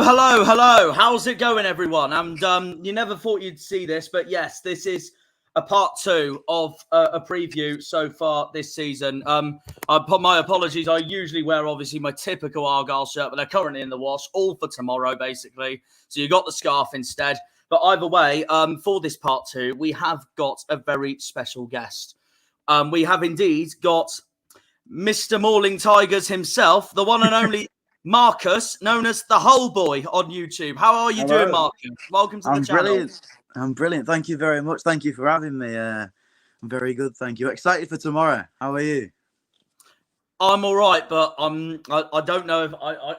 Hello. How's it going, everyone? And you never thought you'd see this, but yes, this is a part 2 of a preview so far this season. My apologies. I usually wear, obviously, my typical Argyle shirt, but they're currently in the wash, all for tomorrow, basically. So you got the scarf instead. But either way, for this part 2, we have got a very special guest. We have indeed got Mr. Mauling Tigers himself, the one and only Marcus, known as the Whole Boy on YouTube. How are you doing, Marcus? Welcome to the channel. Brilliant. I'm brilliant. Thank you very much. Thank you for having me. I'm very good. Thank you. Excited for tomorrow. How are you? I'm all right, but I don't know if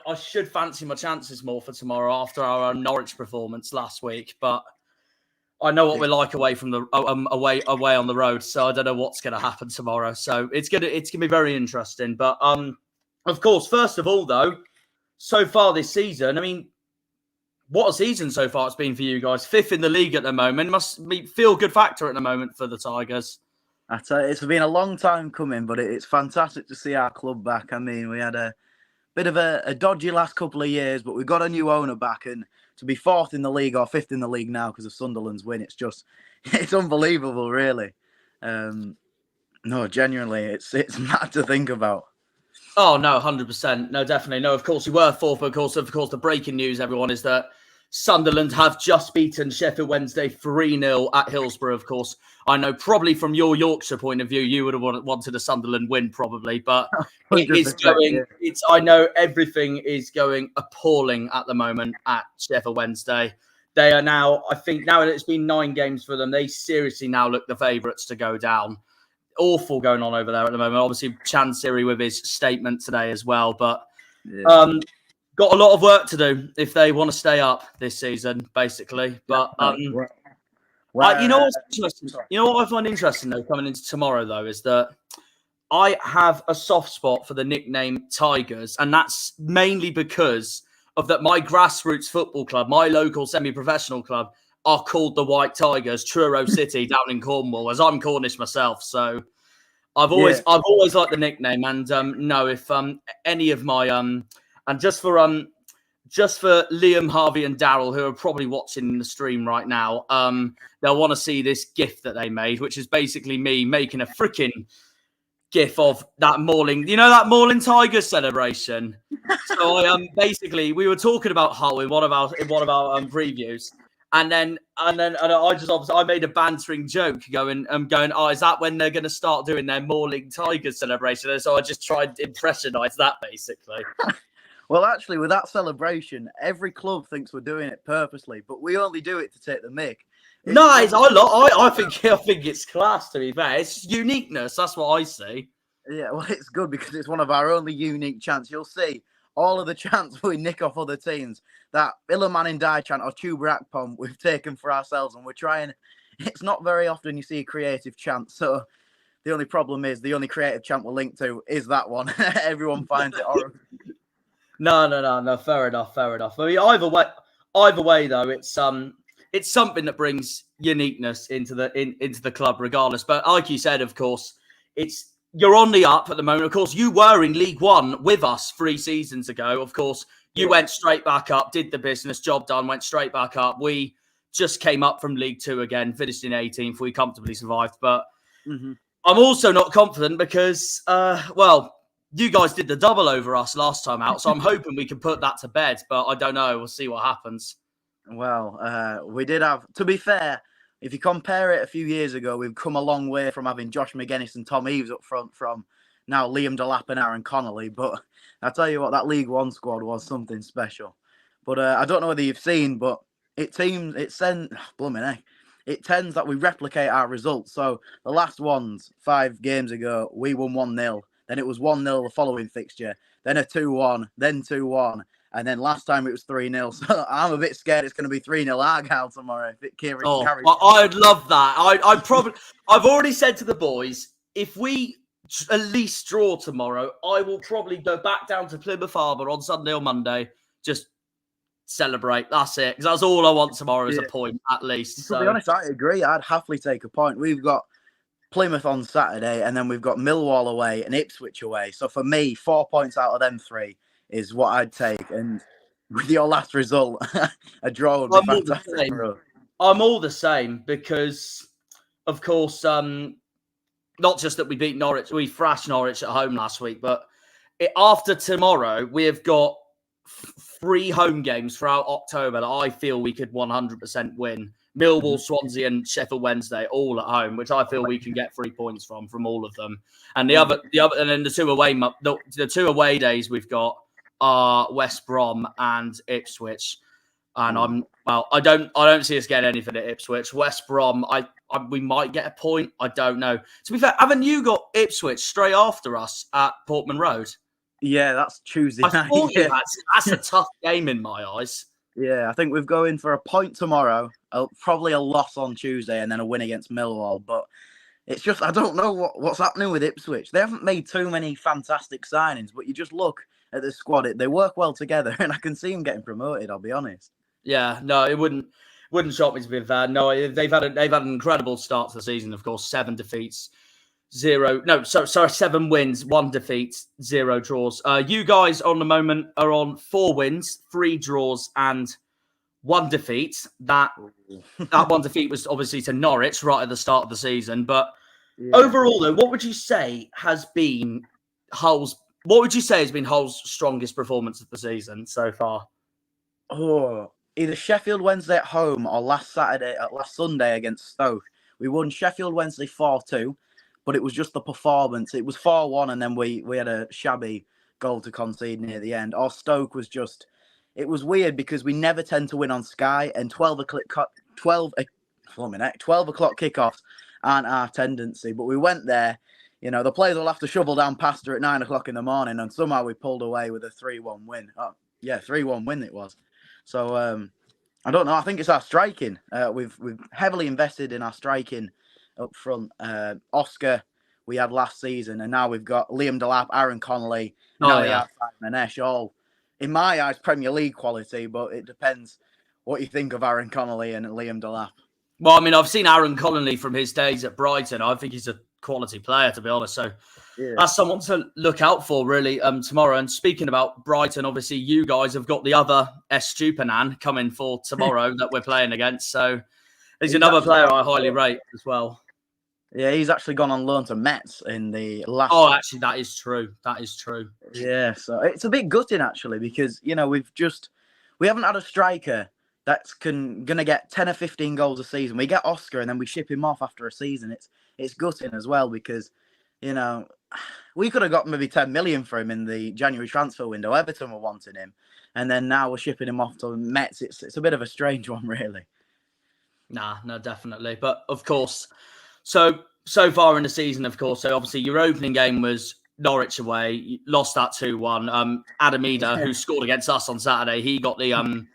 I should fancy my chances more for tomorrow after our Norwich performance last week. But I know what we're like away from the away on the road, so I don't know what's going to happen tomorrow. So it's gonna be very interesting. But of course, first of all, though, so far this season, I mean, what a season so far it's been for you guys. 5th in the league at the moment. Must feel good factor at the moment for the Tigers. I tell you, it's been a long time coming, but it's fantastic to see our club back. I mean, we had a bit of a dodgy last couple of years, but we've got a new owner back, and to be 4th in the league or 5th in the league now because of Sunderland's win, it's unbelievable, really. No, genuinely, it's mad to think about. Oh, no, 100%. No, definitely. No, of course, we were 4th. But of course, the breaking news, everyone, is that Sunderland have just beaten Sheffield Wednesday 3-0 at Hillsborough, of course. I know probably from your Yorkshire point of view, you would have wanted a Sunderland win probably, but it is going, I know everything is going appalling at the moment at Sheffield Wednesday. They are now, I think now that it's been 9 games for them, they seriously now look the favourites to go down. Awful going on over there at the moment. Obviously, Chan Siri with his statement today as well, but got a lot of work to do if they want to stay up this season, basically. But you know what's interesting? You know what I find interesting though, coming into tomorrow though, is that I have a soft spot for the nickname Tigers, and that's mainly because of that my grassroots football club, my local semi-professional club, are called the White Tigers, Truro City down in Cornwall, as I'm Cornish myself. So I've always liked the nickname, and no, if any of my and just for Liam, Harvey, and Daryl, who are probably watching the stream right now, they'll want to see this GIF that they made, which is basically me making a freaking GIF of that Mauling, that Mauling Tigers celebration. So basically we were talking about Hull in one of our previews, and then I made a bantering joke going, oh, is that when they're going to start doing their Mauling Tigers celebration? And so I just tried to impressionize that basically. Well, actually, with that celebration, every club thinks we're doing it purposely, but we only do it to take the mick. Nice. I think it's class, to be fair. It's uniqueness. That's what I see. Yeah, well, it's good because it's one of our only unique chants. You'll see all of the chants we nick off other teams. That Illerman in Die chant or Tuber Akpom we've taken for ourselves, and we're trying. It's not very often you see a creative chant, so the only problem is the only creative chant we're linked to is that one. Everyone finds it horrible. No. Fair enough. I mean, either way, though, it's something that brings uniqueness into the club, regardless. But like you said, of course, you're on the up at the moment. Of course, you were in League One with us 3 seasons ago. Of course, you went straight back up, did the business, job done, went straight back up. We just came up from League 2 again, finished in 18th. We comfortably survived, but I'm also not confident because, you guys did the double over us last time out, so I'm hoping we can put that to bed, but I don't know. We'll see what happens. Well, we did have, to be fair, if you compare it a few years ago, we've come a long way from having Josh McGuinness and Tom Eaves up front from now Liam Delap and Aaron Connolly. But I tell you what, that League One squad was something special. But I don't know whether you've seen, but it tends that we replicate our results. So the last ones 5 games ago, we won 1-0. Then it was 1-0 the following fixture, then a 2-1, then 2-1, and then last time it was 3-0. So I'm a bit scared it's going to be 3-0 Argyle tomorrow if it carries. I'd love that. I've already said to the boys, if we at least draw tomorrow, I will probably go back down to Plymouth Argyle on Sunday or Monday, just celebrate. That's it, because that's all I want tomorrow is a point at least. To be honest, I agree. I'd happily take a point. We've got Plymouth on Saturday, and then we've got Millwall away and Ipswich away. So for me, 4 points out of them 3 is what I'd take. And with your last result, a draw would be I'm all the fantastic same. for us. I'm all the same because, of course, not just that we beat Norwich, we thrashed Norwich at home last week, but after tomorrow, we have got 3 home games throughout October that I feel we could 100% win. Millwall, Swansea, and Sheffield Wednesday all at home, which I feel we can get 3 points from all of them. And and then the two away days we've got are West Brom and Ipswich. And I don't see us getting anything at Ipswich. West Brom, we might get a point. I don't know. To be fair, haven't you got Ipswich straight after us at Portman Road? Yeah, that's Tuesday I night. thought you had. That's a tough game in my eyes. Yeah, I think we've going for a point tomorrow, probably a loss on Tuesday, and then a win against Millwall. But it's just, I don't know what's happening with Ipswich. They haven't made too many fantastic signings, but you just look at the squad, they work well together, and I can see them getting promoted, I'll be honest. Yeah, no, it wouldn't shock me to be fair. No, they've had an incredible start to the season. Of course, 7 defeats, 7 wins, 1 defeat, 0 draws. You guys on the moment are on 4 wins, 3 draws, and 1 defeat. That 1 defeat was obviously to Norwich right at the start of the season. But overall, though, what would you say has been Hull's strongest performance of the season so far? Oh, either Sheffield Wednesday at home or last Sunday against Stoke. We won Sheffield Wednesday 4-2, but it was just the performance. It was 4-1, and then we had a shabby goal to concede near the end. Or Stoke was just, it was weird because we never tend to win on Sky, and 12 o'clock kickoffs aren't our tendency. But we went there, the players will have to shovel down pasta at 9 o'clock in the morning, and somehow we pulled away with a 3-1 win. 3-1 win it was. So I don't know. I think it's our striking. We've heavily invested in our striking up front. Oscar, we had last season, and now we've got Liam Delap, Aaron Connolly, and Simon Esch, all, in my eyes, Premier League quality, but it depends what you think of Aaron Connolly and Liam Delap. Well, I mean, I've seen Aaron Connolly from his days at Brighton. I think he's a quality player, to be honest. So that's someone to look out for, really, tomorrow. And speaking about Brighton, obviously, you guys have got the other Estupinan coming for tomorrow that we're playing against. So he's another player I highly rate as well. Yeah, he's actually gone on loan to Metz in the last... Oh, actually, that is true. That is true. Yeah, so it's a bit gutting, actually, because, we haven't had a striker that's going to get 10 or 15 goals a season. We get Oscar, and then we ship him off after a season. It's gutting as well because, we could have got maybe 10 million for him in the January transfer window. Everton were wanting him. And then now we're shipping him off to Metz. It's a bit of a strange one, really. No, definitely. But, of course, so far in the season, of course, so obviously your opening game was Norwich away. You lost that 2-1. Adam Eder, who scored against us on Saturday, he got the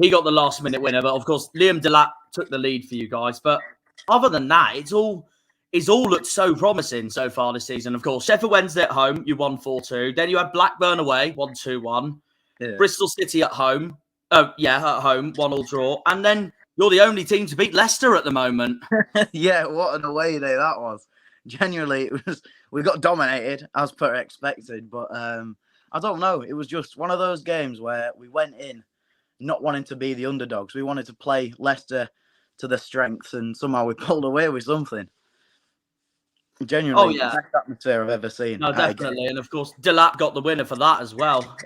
last-minute winner. But, of course, Liam Delap took the lead for you guys. But other than that, it's all looked so promising so far this season. Of course, Sheffield Wednesday at home, you won 4-2. Then you had Blackburn away, 1-2-1. Yeah. Bristol City at home. At home, 1-1 draw. And then you're the only team to beat Leicester at the moment. Yeah, what an away day that was. Genuinely, we got dominated as per expected. But I don't know. It was just one of those games where we went in not wanting to be the underdogs. We wanted to play Leicester to their strengths, and somehow we pulled away with something. Genuinely, best atmosphere I've ever seen. No, definitely. And of course, Delap got the winner for that as well.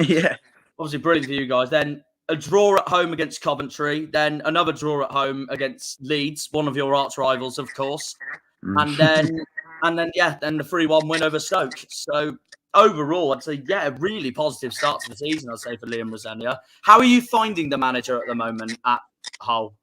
Yeah. Obviously brilliant for you guys. Then a draw at home against Coventry. Then another draw at home against Leeds, one of your arch rivals, of course. And then the 3-1 win over Stoke. So overall, I'd say, a really positive start to the season, I'd say, for Liam Rosenia. How are you finding the manager at the moment at Hull?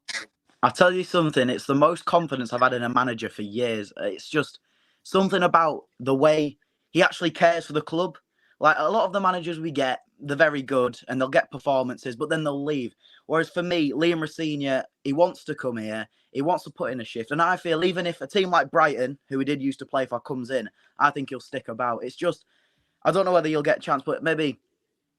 I'll tell you something, it's the most confidence I've had in a manager for years. It's just something about the way he actually cares for the club. Like, a lot of the managers we get, they're very good and they'll get performances, but then they'll leave. Whereas for me, Liam Rosenia, he wants to come here. He wants to put in a shift. And I feel even if a team like Brighton, who he did used to play for, comes in, I think he'll stick about. It's just, I don't know whether you'll get a chance, but maybe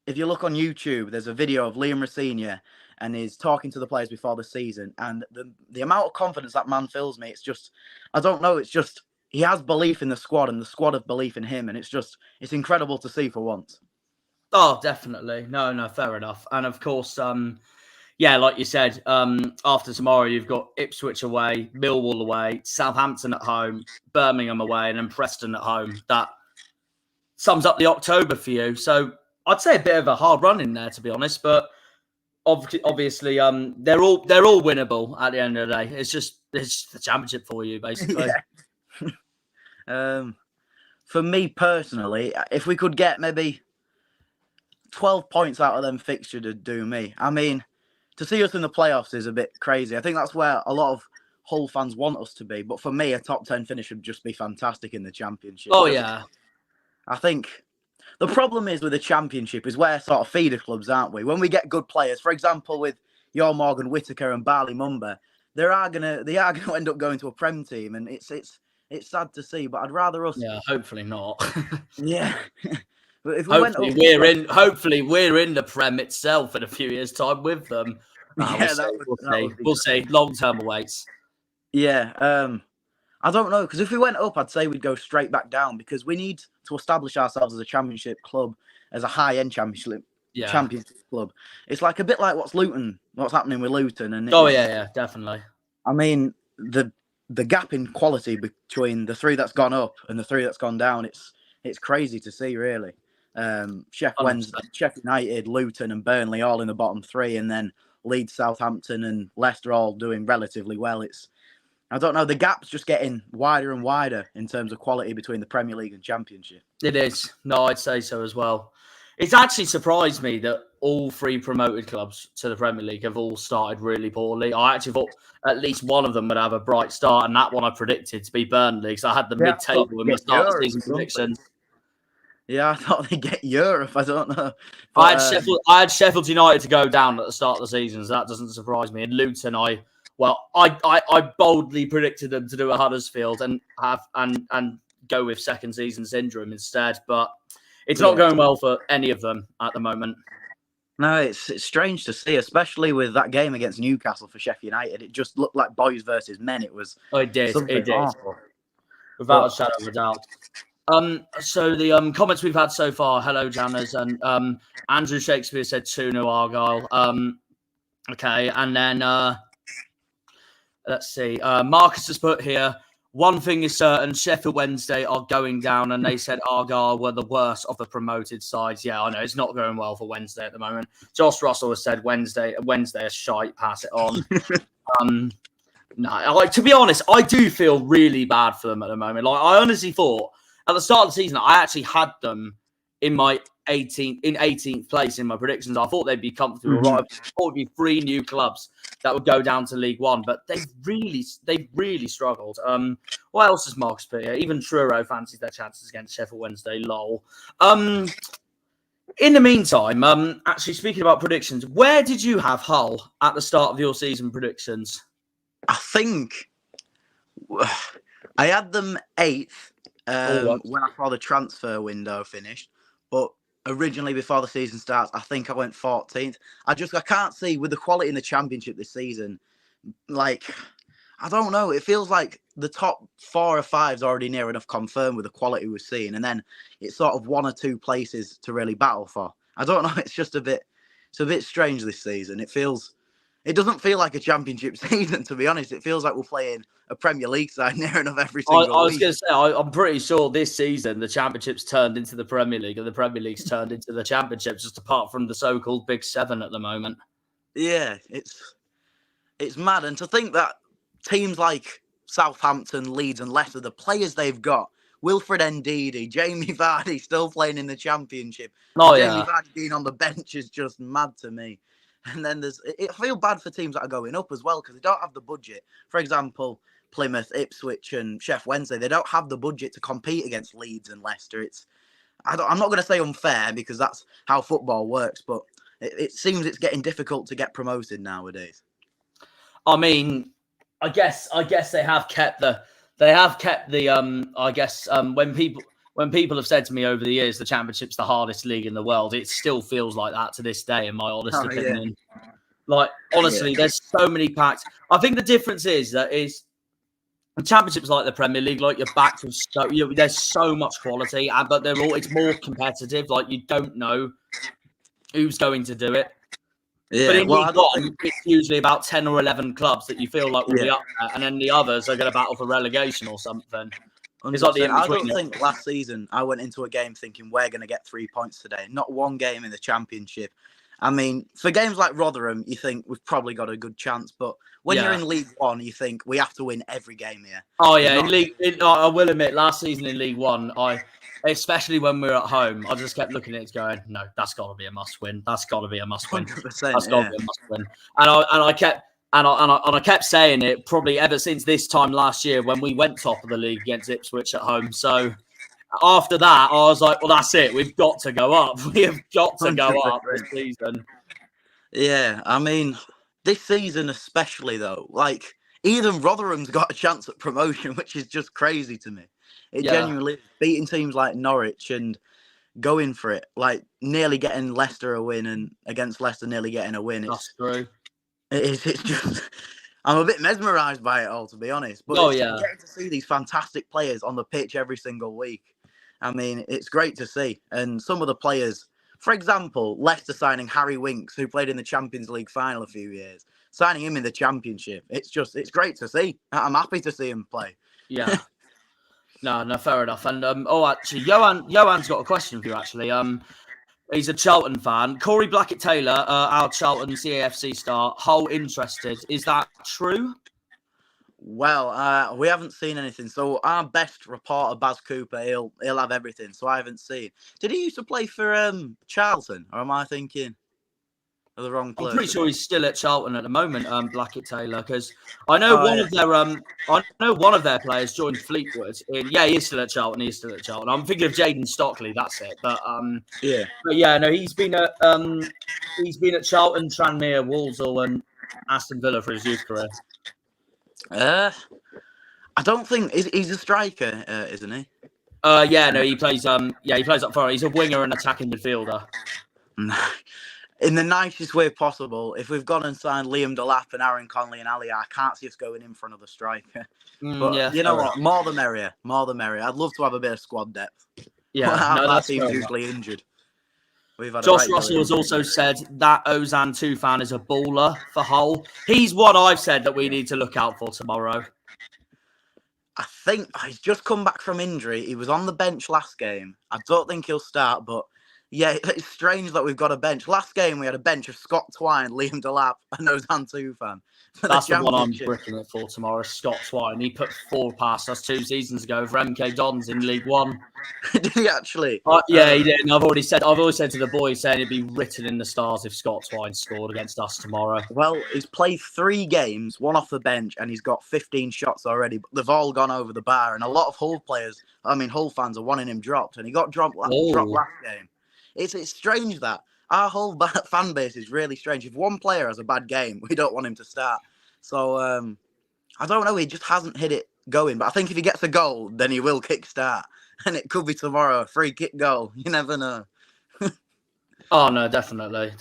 if you look on YouTube, there's a video of Liam Rosenia and he's talking to the players before the season. And the amount of confidence that man fills me, it's just, I don't know, it's just, he has belief in the squad and the squad have belief in him. And it's incredible to see for once. Oh, definitely. No, fair enough. And of course, yeah, like you said, after tomorrow, you've got Ipswich away, Millwall away, Southampton at home, Birmingham away, and then Preston at home. That sums up the October for you. So I'd say a bit of a hard run in there, to be honest. But obviously, they're all winnable at the end of the day. It's just the championship for you, basically. Yeah. For me personally, if we could get maybe 12 points out of them fixtures to do me. I mean, to see us in the playoffs is a bit crazy. I think that's where a lot of Hull fans want us to be. But for me, a top 10 finish would just be fantastic in the championship. Oh, yeah. I think the problem is with the championship is we're sort of feeder clubs, aren't we? When we get good players, for example, with your Morgan Whittaker and Barley Mumba, they are gonna end up going to a Prem team, and it's sad to see. But I'd rather us. Yeah, hopefully not. Yeah. But if hopefully we're in the Prem itself in a few years' time with them. We'll see. Long term awaits. Yeah. I don't know, because if we went up, I'd say we'd go straight back down, because we need to establish ourselves as a championship club, as a high-end championship club. It's like a bit like what's happening with Luton. And yeah, definitely. I mean, the gap in quality between the 3 that's gone up and the 3 that's gone down, it's crazy to see, really. Sheffield United, Luton and Burnley all in the bottom 3, and then Leeds, Southampton and Leicester all doing relatively well. I don't know, the gap's just getting wider and wider in terms of quality between the Premier League and Championship. It is. No, I'd say so as well. It's actually surprised me that all 3 promoted clubs to the Premier League have all started really poorly. I actually thought at least one of them would have a bright start, and that one I predicted to be Burnley, because I had the mid-table in my start of season predictions. Yeah, I thought they'd get Europe. I don't know. But, I had Sheffield United to go down at the start of the season, so that doesn't surprise me. And Luton, I boldly predicted them to do a Huddersfield and go with second season syndrome instead. But it's not going well for any of them at the moment. No, it's strange to see, especially with that game against Newcastle for Sheffield United. It just looked like boys versus men. It was. Oh, it did. Without a shadow of a doubt. So the comments we've had so far, hello Janners, and Andrew Shakespeare said 2-0 Argyle. Okay, and then let's see. Marcus has put here, one thing is certain, Sheffield Wednesday are going down, and they said Argyle were the worst of the promoted sides. Yeah, I know, it's not going well for Wednesday at the moment. Josh Russell has said Wednesday is shite, pass it on. No, to be honest, I do feel really bad for them at the moment. I honestly thought at the start of the season, I actually had them in my 18th place in my predictions. I thought they'd be comfortable. Right? I thought it'd be 3 new clubs that would go down to League One, but they've really struggled. What else is Marcus put here? Even Truro fancies their chances against Sheffield Wednesday. Lol. In the meantime, actually speaking about predictions, where did you have Hull at the start of your season predictions? I think I had them 8th. When I saw the transfer window finished, but originally before the season starts, I think I went 14th. I can't see with the quality in the championship this season. I don't know. It feels like the top 4 or 5 is already near enough confirmed with the quality we're seeing, and then it's sort of 1 or 2 places to really battle for. I don't know. It's just a bit strange this season. It doesn't feel like a championship season, to be honest. It feels like we're playing a Premier League side near enough every single week. I was going to say, I'm pretty sure this season the championship's turned into the Premier League and the Premier League's turned into the championship, just apart from the so-called Big 7 at the moment. Yeah, it's mad. And to think that teams like Southampton, Leeds and Leicester, the players they've got, Wilfred Ndidi, Jamie Vardy still playing in the championship. Jamie Vardy being on the bench is just mad to me. And then I feel bad for teams that are going up as well, because they don't have the budget. For example, Plymouth, Ipswich and Sheffield Wednesday, they don't have the budget to compete against Leeds and Leicester. I'm not going to say unfair, because that's how football works, but it seems it's getting difficult to get promoted nowadays. I mean, I guess they have kept the when people have said to me over the years the championship's the hardest league in the world, it still feels like that to this day, in my honest opinion. Yeah. Honestly, there's so many packs. I think the difference is The Championship's like the Premier League, like you're back with there's so much quality, but it's more competitive. Like you don't know who's going to do it. Yeah, but in well, League One, it's usually about 10 or 11 clubs that you feel like will be up there, and then the others are going to battle for relegation or something. 100%. It's like the I don't think last season I went into a game thinking we're going to get 3 points today. Not one game in the Championship. I mean, for games like Rotherham, you think we've probably got a good chance, but when you're in League One, you think we have to win every game here. Oh yeah, I will admit, last season in League One, especially when we were at home, I just kept looking at it going, no, that's got to be a must-win. That's got to be a must-win. 100%, that's got to be a must-win. And I kept saying it probably ever since this time last year when we went top of the league against Ipswich at home. So after that, I was like, well, that's it. We've got to go up. We have got to go up this season. Yeah, I mean, this season especially, though, like, even Rotherham's got a chance at promotion, which is just crazy to me. It genuinely is. Beating teams like Norwich and going for it, like nearly getting Leicester a win, and against Leicester nearly getting a win. That's true. It's just... I'm a bit mesmerised by it all, to be honest. But getting to see these fantastic players on the pitch every single week. I mean, it's great to see. And some of the players, for example, Leicester signing Harry Winks, who played in the Champions League final a few years, signing him in the Championship. It's great to see. I'm happy to see him play. Yeah. No, fair enough. And actually, Johan's got a question for you. Actually, he's a Charlton fan. Corey Blackett-Taylor, our Charlton CAFC star, Hull interested. Is that true? Well, we haven't seen anything. So our best reporter, Baz Cooper, he'll have everything. So I haven't seen. Did he used to play for Charlton, or am I thinking of the wrong place? I'm pretty sure he's still at Charlton at the moment, Blackett-Taylor, because I know one of their players joined Fleetwood. He is still at Charlton. He's still at Charlton. I'm thinking of Jaden Stockley. That's it. But he's been at Charlton, Tranmere, Walsall, and Aston Villa for his youth career. I don't think he's a striker, isn't he? He plays. He plays up front. He's a winger and attacking midfielder. In the nicest way possible. If we've gone and signed Liam Delap and Aaron Conley and Ali, I can't see us going in for another striker. But you know what? More the merrier. More the merrier. I'd love to have a bit of squad depth. Yeah, that team's usually injured. Josh Russell has also said that Ozan Tufan is a baller for Hull. He's one I've said that we need to look out for tomorrow. I think he's just come back from injury. He was on the bench last game. I don't think he'll start, but yeah, it's strange that we've got a bench. Last game, we had a bench of Scott Twine, Liam Delap, and Ozan Tufan. That's the one I'm bricking it for tomorrow, Scott Twine. He put 4 past us 2 seasons ago for MK Dons in League One. Did he actually? He did. And I've always said to the boys saying it'd be written in the stars if Scott Twine scored against us tomorrow. Well, he's played 3 games, 1 off the bench, and he's got 15 shots already. But they've all gone over the bar, and a lot of Hull Hull fans are wanting him dropped, and he got dropped last game. It's strange that our whole fan base is really strange. If one player has a bad game, we don't want him to start. So I don't know. He just hasn't hit it going. But I think if he gets a goal, then he will kickstart, and it could be tomorrow, a free kick goal. You never know. Oh no, definitely.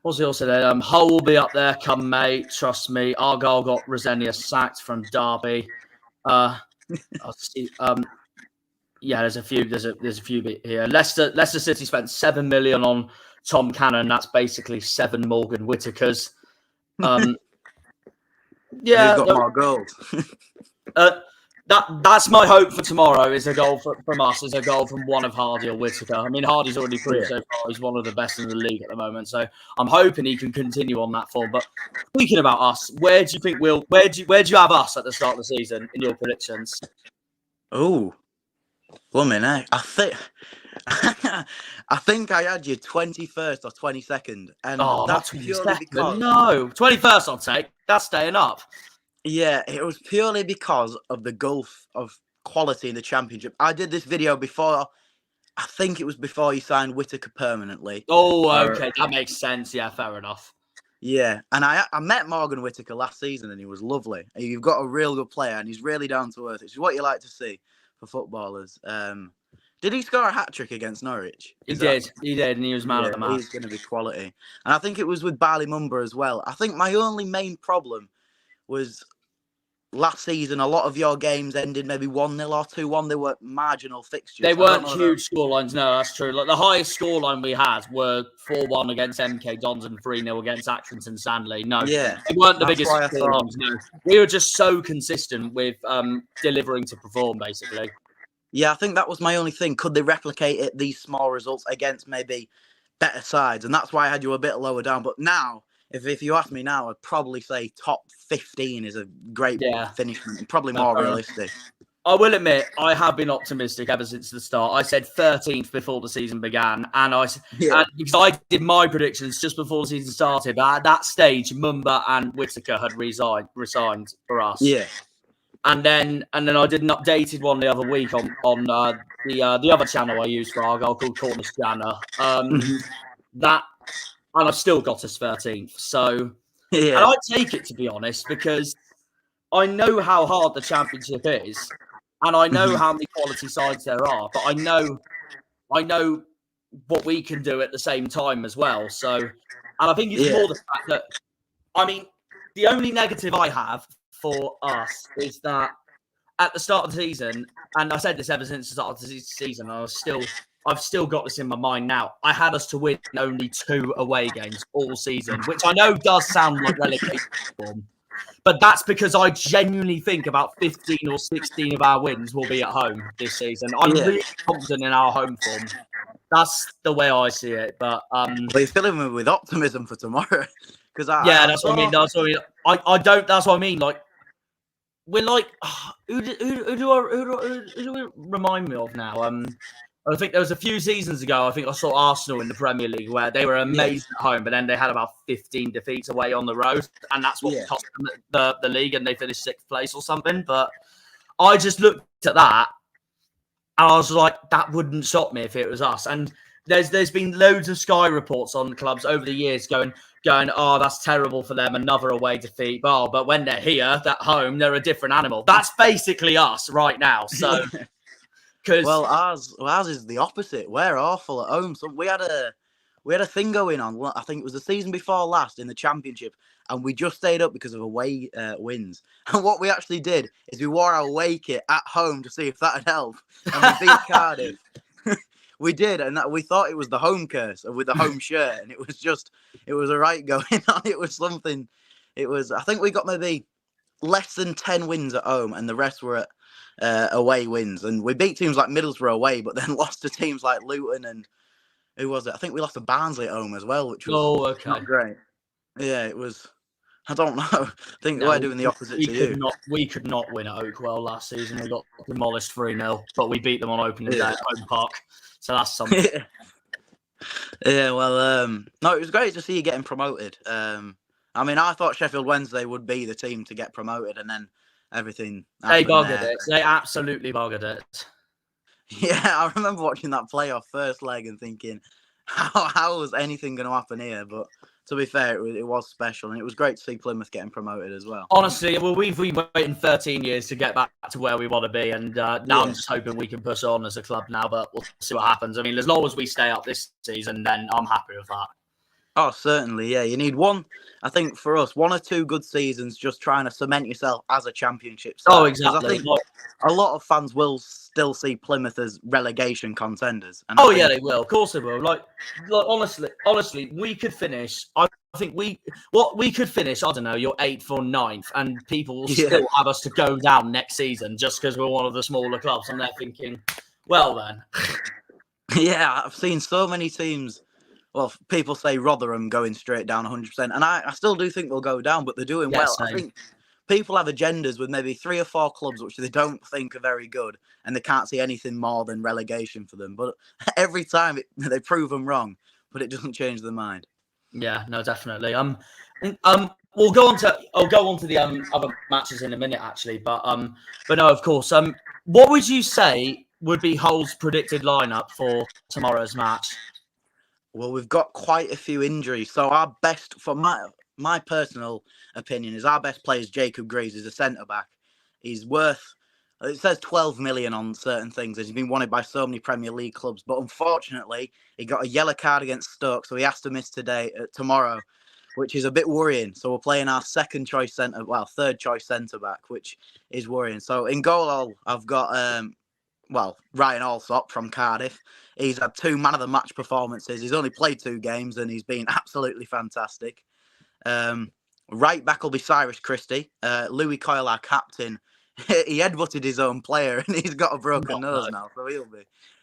What's he also there? Hull will be up there come May. Trust me. Argyle got Rosenia sacked from Derby. I'll see. There's a few bit here. Leicester City spent 7 million on Tom Cannon. That's basically 7 Morgan Whitakers. He's got more goals. That's my hope for tomorrow. Is a goal from us. Is a goal from one of Hardy or Whitaker. I mean, Hardy's already proved so far he's one of the best in the league at the moment. So I'm hoping he can continue on that form. But speaking about us, where do you think where do you have us at the start of the season in your predictions? Oh. Woman, I think I had you 21st or 22nd, and that's purely because 21st I'll take. That's staying up. Yeah, it was purely because of the gulf of quality in the Championship. I did this video before. I think it was before you signed Whitaker permanently. Oh, okay, that makes sense. Yeah, fair enough. Yeah, and I met Morgan Whitaker last season, and he was lovely. You've got a real good player, and he's really down to earth. It's what you like to see for footballers. Did he score a hat-trick against Norwich? He did, and he was man of the match. He's going to be quality. And I think it was with Barley Mumba as well. I think my only main problem was last season, a lot of your games ended maybe 1-0 or 2-1. They were marginal fixtures. They weren't huge scorelines. No, that's true. Like the highest scoreline we had were 4-1 against MK Dons and 3-0 against Accrington Stanley. No, Yeah, they weren't the biggest why I thought. scorelines. No, we were just so consistent with delivering to perform, basically. Yeah, I think that was my only thing. Could they replicate it, these small results against maybe better sides? And that's why I had you a bit lower down. But now, if you ask me now, I'd probably say top 15 is a great finish, and probably more realistic. I will admit, I have been optimistic ever since the start. I said 13th before the season began, and because I did my predictions just before the season started. But at that stage, Mumba and Whittaker had resigned for us. Yeah. And then I did an updated one the other week on the other channel I use for Argyle called Corner Scanner. That, and I've still got us 13th. So, and I take it, to be honest, because I know how hard the championship is, and I know how many quality sides there are. But I know what we can do at the same time as well. So, and I think it's more the fact that, I mean, the only negative I have for us is that at the start of the season, and I said this ever since the start of the season, I've still got this in my mind now. I had us to win only 2 away games all season, which I know does sound like relegation form, but that's because I genuinely think about 15 or 16 of our wins will be at home this season. I'm really confident in our home form. That's the way I see it. But you're filling me with optimism for tomorrow. That's what I mean. That's what I mean. I don't. That's what I mean. Like, we're like, who do it remind me of now? I think there was a few seasons ago, I think I saw Arsenal in the Premier League where they were amazing at home, but then they had about 15 defeats away on the road, and that's what cost them the league, and they finished 6th place or something. But I just looked at that, and I was like, that wouldn't shock me if it was us. And there's been loads of Sky reports on clubs over the years going, oh, that's terrible for them, another away defeat. Oh, but when they're here, at home, they're a different animal. That's basically us right now. So, ours is the opposite. We're awful at home. So we had a thing going on. I think it was the season before last in the Championship, and we just stayed up because of away wins. And what we actually did is we wore our away kit at home to see if that would help, and we beat Cardiff. We did, and we thought it was the home curse with the home shirt, and it was a right going on. It was something. I think we got maybe less than 10 wins at home, and the rest were at away wins. And we beat teams like Middlesbrough away, but then lost to teams like Luton and who was it? I think we lost to Barnsley at home as well, which was not great. Yeah, it was. I don't know. I think we're doing the opposite to you. We could not win at Oakwell last season. We got demolished 3-0, but we beat them on opening day at Home Park. So that's something. No, it was great to see you getting promoted. I mean, I thought Sheffield Wednesday would be the team to get promoted, and then everything. They buggered it. They absolutely buggered it. Yeah, I remember watching that playoff first leg and thinking, how was anything going to happen here? But to be fair, it was special, and it was great to see Plymouth getting promoted as well. Honestly, we've been waiting 13 years to get back to where we want to be, and now I'm just hoping we can push on as a club now, but we'll see what happens. I mean, as long as we stay up this season, then I'm happy with that. Oh, certainly, yeah. You need I think for us, 1 or 2 good seasons just trying to cement yourself as a championship side. Oh, exactly. I think a lot of fans will still see Plymouth as relegation contenders. And they will. Of course they will. Like honestly, we could finish. I think we could finish. I don't know, you're 8th or 9th, and people will still have us to go down next season just because we're one of the smaller clubs, and they're thinking, well then. Yeah, I've seen so many teams. Well, people say Rotherham going straight down 100%, and I still do think they'll go down, but they're doing well. Same. I think people have agendas with maybe 3 or 4 clubs which they don't think are very good, and they can't see anything more than relegation for them. But every time they prove them wrong, but it doesn't change their mind. Yeah, no, definitely. I'll go on to the other matches in a minute, actually. But no, of course. What would you say would be Hull's predicted lineup for tomorrow's match? Well, we've got quite a few injuries. So our best, for my personal opinion, is our best player is Jacob Greaves. He's a centre-back. He's worth, it says 12 million on certain things. He's been wanted by so many Premier League clubs. But unfortunately, he got a yellow card against Stoke, so he has to miss tomorrow. which is a bit worrying. So we're playing our third choice centre back, which is worrying. So in goal, I've got Ryan Alsop from Cardiff. He's had 2 man of the match performances. He's only played 2 games and he's been absolutely fantastic. Right back will be Cyrus Christie. Louis Coyle, our captain, he headbutted his own player and he's got a broken nose now, so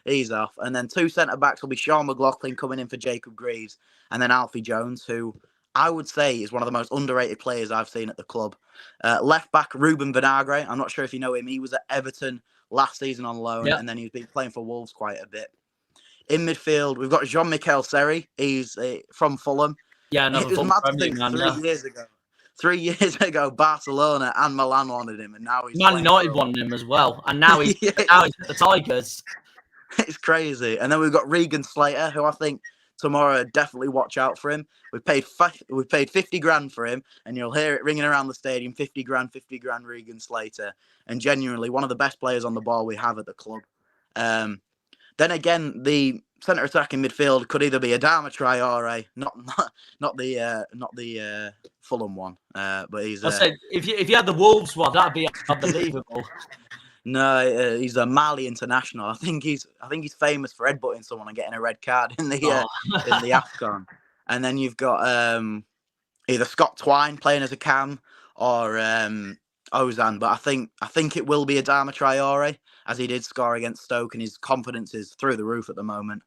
he's off. And then 2 centre backs will be Sean McLaughlin coming in for Jacob Greaves, and then Alfie Jones, who I would say is one of the most underrated players I've seen at the club. Left back Ruben Vinagre. I'm not sure if you know him. He was at Everton last season on loan, and then he's been playing for Wolves quite a bit. In midfield, we've got Jean-Michel Seri. He's from Fulham. Yeah, another Fulham man. 3 years ago. 3 years ago, Barcelona and Milan wanted him, and now he's Man United wanted him as well, and now he's now he's at the Tigers. It's crazy. And then we've got Regan Slater, who I think tomorrow definitely watch out for him. We paid 50 grand for him, and you'll hear it ringing around the stadium. 50 grand, Regan Slater, and genuinely one of the best players on the ball we have at the club. Then again, the centre attacking midfield could either be Adama Traore, not the Fulham one, but he's. I said if you had the Wolves one, that'd be unbelievable. No, he's a Mali international. I think he's famous for headbutting someone and getting a red card in the in the AFCON. And then you've got either Scott Twine playing as a cam or Ozan, but I think it will be Adama Traore, as he did score against Stoke, and his confidence is through the roof at the moment.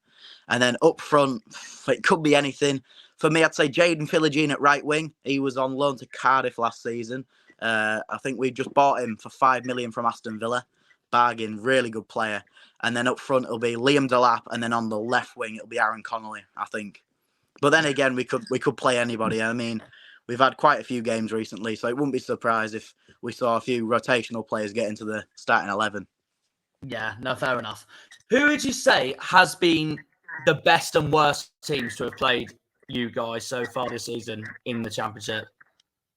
And then up front, it could be anything. For me, I'd say Jaden Philogene at right wing. He was on loan to Cardiff last season. I think we just bought him for $5 million from Aston Villa. Bargain, really good player. And then up front, it'll be Liam Delap, and then on the left wing, it'll be Aaron Connolly, I think. But then again, we could play anybody. I mean, we've had quite a few games recently, so it wouldn't be surprised if we saw a few rotational players get into the starting 11. Yeah, no, fair enough. Who would you say has been the best and worst teams to have played you guys so far this season in the Championship?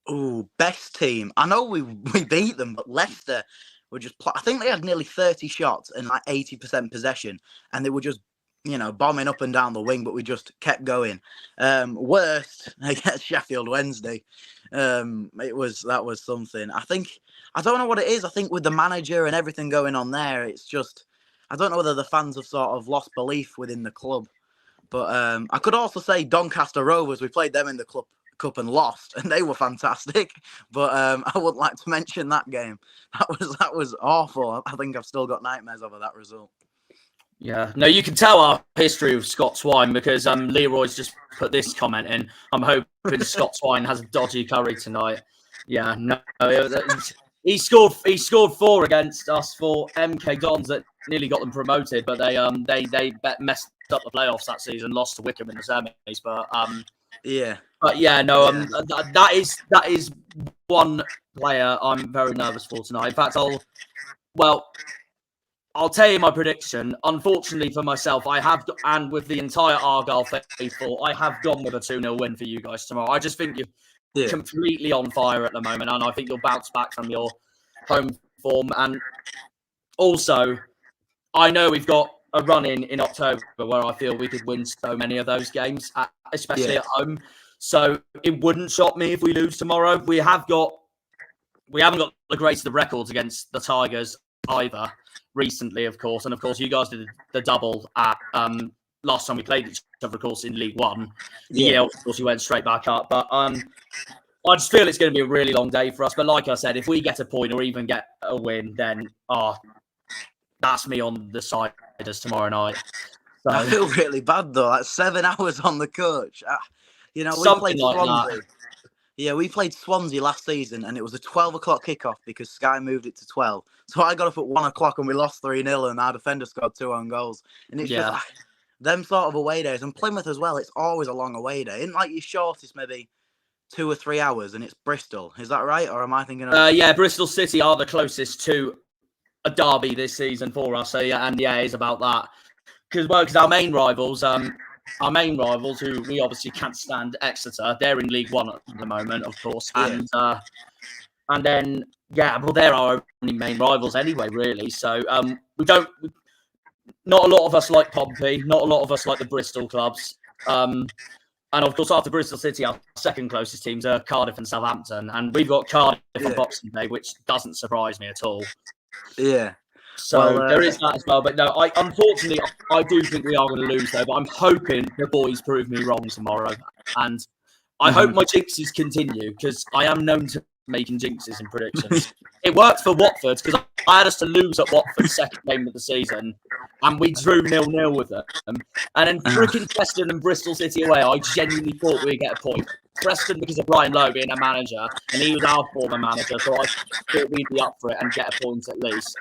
Ooh, best team. I know we beat them, but Leicester were just... I think they had nearly 30 shots and like 80% possession, and they were just, bombing up and down the wing, but we just kept going. Worst, against Sheffield Wednesday. That was something. I don't know what it is. I think with the manager and everything going on there, it's just... I don't know whether the fans have sort of lost belief within the club. But I could also say Doncaster Rovers. We played them in the Cup and lost, and they were fantastic. But I wouldn't like to mention that game. That was awful. I think I've still got nightmares over that result. Yeah, no, you can tell our history of Scott Twine because Leroy's just put this comment in. I'm hoping Scott Twine has a dodgy curry tonight. Yeah, no, he scored 4 against us for MK Dons that nearly got them promoted, but they messed up the playoffs that season, lost to Wickham in the semis. But that is one player I'm very nervous for tonight. In fact, I'll tell you my prediction. Unfortunately for myself, and with the entire Argyle faithful, I have gone with a 2-0 win for you guys tomorrow. I just think you're completely on fire at the moment, and I think you'll bounce back from your home form. And also, I know we've got a run in October where I feel we could win so many of those games, especially at home. So it wouldn't shock me if we lose tomorrow. We haven't got the greatest of records against the Tigers either recently, of course. And of course, you guys did the double at last time we played each other, of course, in League One. Of course, you went straight back up. But I just feel it's going to be a really long day for us. But like I said, if we get a point or even get a win, then that's me on the side as tomorrow night. So, I feel really bad though. Like 7 hours on the coach. We played Swansea. Yeah, we played Swansea last season, and it was a 12 o'clock kickoff because Sky moved it to 12. So I got up at 1 o'clock and we lost 3-0, and our defender scored 2 own goals. And it's just them sort of away days. And Plymouth as well, it's always a long away day. Isn't like your shortest maybe 2 or 3 hours, and it's Bristol. Is that right? Or am I thinking of... Bristol City are the closest to a derby this season for us. So it's about that. Because our main rivals, who we obviously can't stand, Exeter, they're in League One at the moment, of course. And then they're our only main rivals anyway, really. So not a lot of us like Pompey, not a lot of us like the Bristol clubs. And of course, after Bristol City, our second closest teams are Cardiff and Southampton. And we've got Cardiff on Boxing Day, which doesn't surprise me at all. Yeah. So there is that as well. But no, unfortunately, I do think we are going to lose, though. But I'm hoping the boys prove me wrong tomorrow. And I hope my jinxes continue, because I am known to making jinxes and predictions. It worked for Watford, because I had us to lose at Watford's second game of the season, and we drew 0-0 with them. And then freaking Preston and Bristol City away, I genuinely thought we'd get a point. Preston, because of Brian Lowe being a manager, and he was our former manager, so I thought we'd be up for it and get a point at least.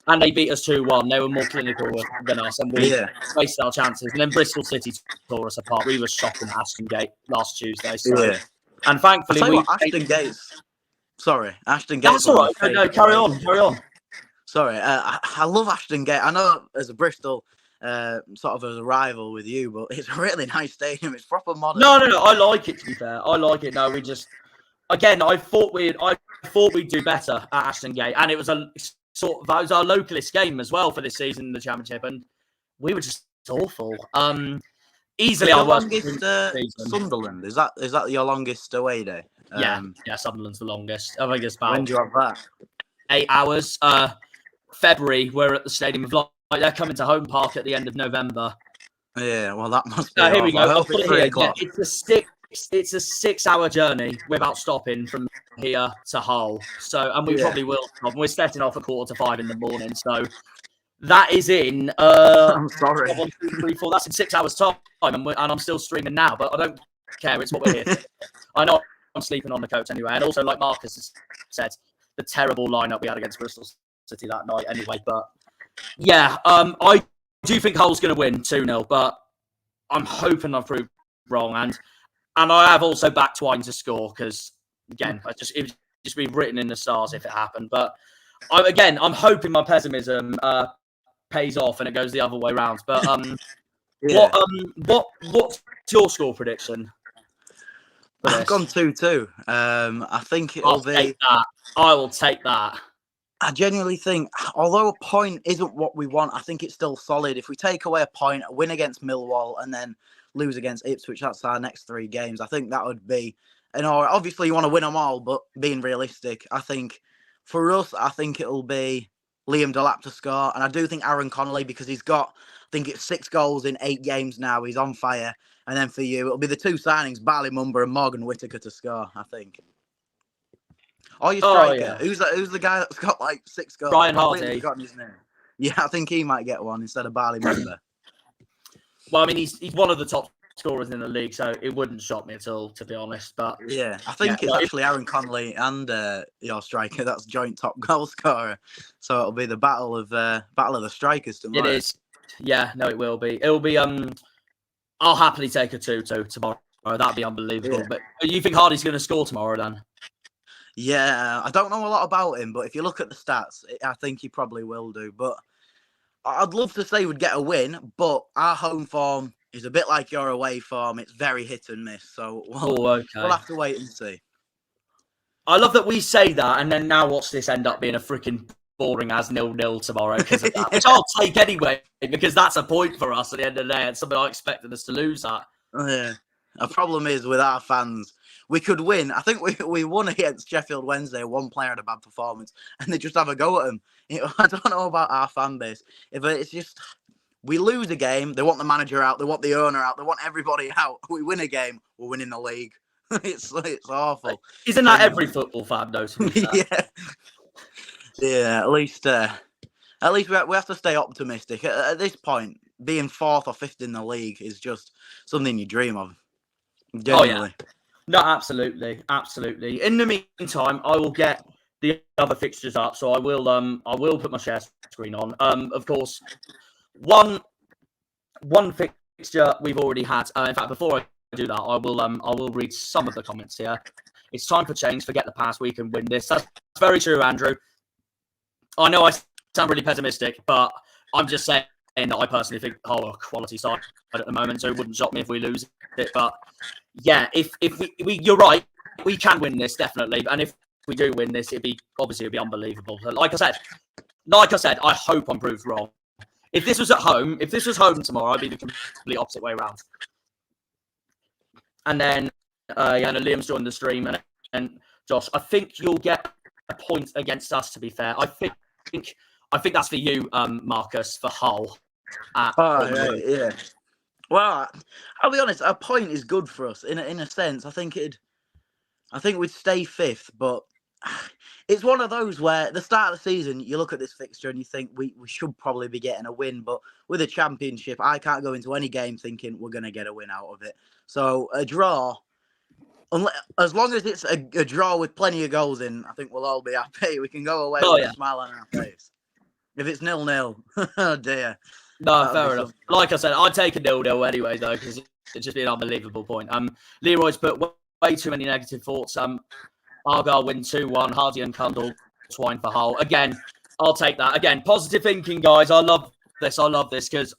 And they beat us 2-1. They were more clinical than us, and we wasted our chances. And then Bristol City tore us apart. We were shocked in Ashton Gate last Tuesday. So, and thankfully, Ashton Gates. Sorry, Ashton Gate. That's all right. No, carry on. Sorry, I love Ashton Gate. I know as a Bristol, sort of as a rival with you, but it's a really nice stadium. It's proper modern. No. I like it. To be fair, I like it. No, we just I thought we'd do better at Ashton Gate, and it was that was our localist game as well for this season in the Championship, and we were just awful. Easily our longest Sunderland. Is that your longest away day? Yeah, Sunderland's the longest. I think it's about. When do you have that? 8 hours. February, we're at the Stadium of Light. They're coming to Home Park at the end of November. Yeah, well, that must be. Here we go. I'll put it here. Yeah, it's a 6-hour journey without stopping from here to Hull. So, and we probably will stop. We're setting off at 4:45 in the morning. So that is in. I'm sorry. 1, 2, 3, 4. That's in 6 hours time, and I'm still streaming now. But I don't care. It's what we're here. I know I'm sleeping on the coach anyway, and also like Marcus has said, the terrible lineup we had against Bristol City that night anyway. But yeah, I do think Hull's going to win 2-0, but I'm hoping I've proved wrong. And I have also backed Twine to score, because again, it would just be written in the stars if it happened. But I'm hoping my pessimism pays off and it goes the other way around. But what's your score prediction? I've gone 2-2. I think it'll be. I will take that. I genuinely think, although a point isn't what we want, I think it's still solid. If we take away a point, a win against Millwall, and then lose against Ipswich, that's our next 3 games. I think that would be, obviously you want to win them all, but being realistic, I think for us, I think it'll be Liam Delap to score. And I do think Aaron Connolly, because he's got, I think it's 6 goals in 8 games now. He's on fire. And then for you, it'll be the 2 signings, Barley Mumba and Morgan Whittaker to score, I think. Or your striker. Who's the guy that's got like 6 goals? Brian Hardy. I've forgotten his name. Yeah, I think he might get one instead of Barley Mumba. Well, I mean, he's one of the top scorers in the league, so it wouldn't shock me at all, to be honest. But yeah, I think it's actually Aaron Connolly and your striker that's joint top goal scorer. So it'll be the battle of the strikers tomorrow. It is. Yeah, no, it will be. It'll be. I'll happily take a 2-2 tomorrow. That'd be unbelievable. Yeah. But you think Hardy's going to score tomorrow then? Yeah, I don't know a lot about him, but if you look at the stats, I think he probably will do. But I'd love to say we'd get a win, but our home form is a bit like your away form. It's very hit and miss. So we'll have to wait and see. I love that we say that, and then now watch this end up being a freaking boring as 0-0 tomorrow, because of that, which I'll take anyway, because that's a point for us at the end of the day, and something I expected us to lose at. Yeah. The problem is with our fans, we could win. I think we won against Sheffield Wednesday. One player had a bad performance, and they just have a go at him. I don't know about our fan base. If it's just we lose a game, they want the manager out, they want the owner out, they want everybody out. We win a game, we're winning the league. It's awful. Isn't that every football fan knows? Yeah. At least we have to stay optimistic. At this point, being 4th or 5th in the league is just something you dream of. Genuinely. Oh, yeah. No, absolutely. In the meantime, I will get the other fixtures up, so I will put my share screen on. Of course, one fixture we've already had. In fact, before I do that, I will read some of the comments here. It's time for change. Forget the past. We can win this. That's very true, Andrew. I know I sound really pessimistic, but I'm just saying that I personally think Hull are quality side at the moment, so it wouldn't shock me if we lose it. But yeah, if we you're right, we can win this definitely, and if we do win this, it'd be unbelievable. So like I said, I hope I'm proved wrong. If this was home tomorrow, I'd be the complete opposite way around. and then Liam's joined the stream, and Josh, I think you'll get a point against us. To be fair, I think that's for you, Marcus, for Hull. Yeah. Well, I'll be honest. A point is good for us in a sense. I think we'd stay fifth, but it's one of those where at the start of the season you look at this fixture and you think we should probably be getting a win, but with a championship, I can't go into any game thinking we're going to get a win out of it. So a draw, as long as it's a draw with plenty of goals in, I think we'll all be happy. We can go away with a smile on our face. If it's 0-0, oh dear. No, fair enough. Like I said, I'd take a 0-0 anyway, though, because it's just been an unbelievable point. Leroy's put way too many negative thoughts. Argyle win 2-1. Hardy and Cundall twine for Hull. Again, I'll take that. Again, positive thinking, guys. I love this because,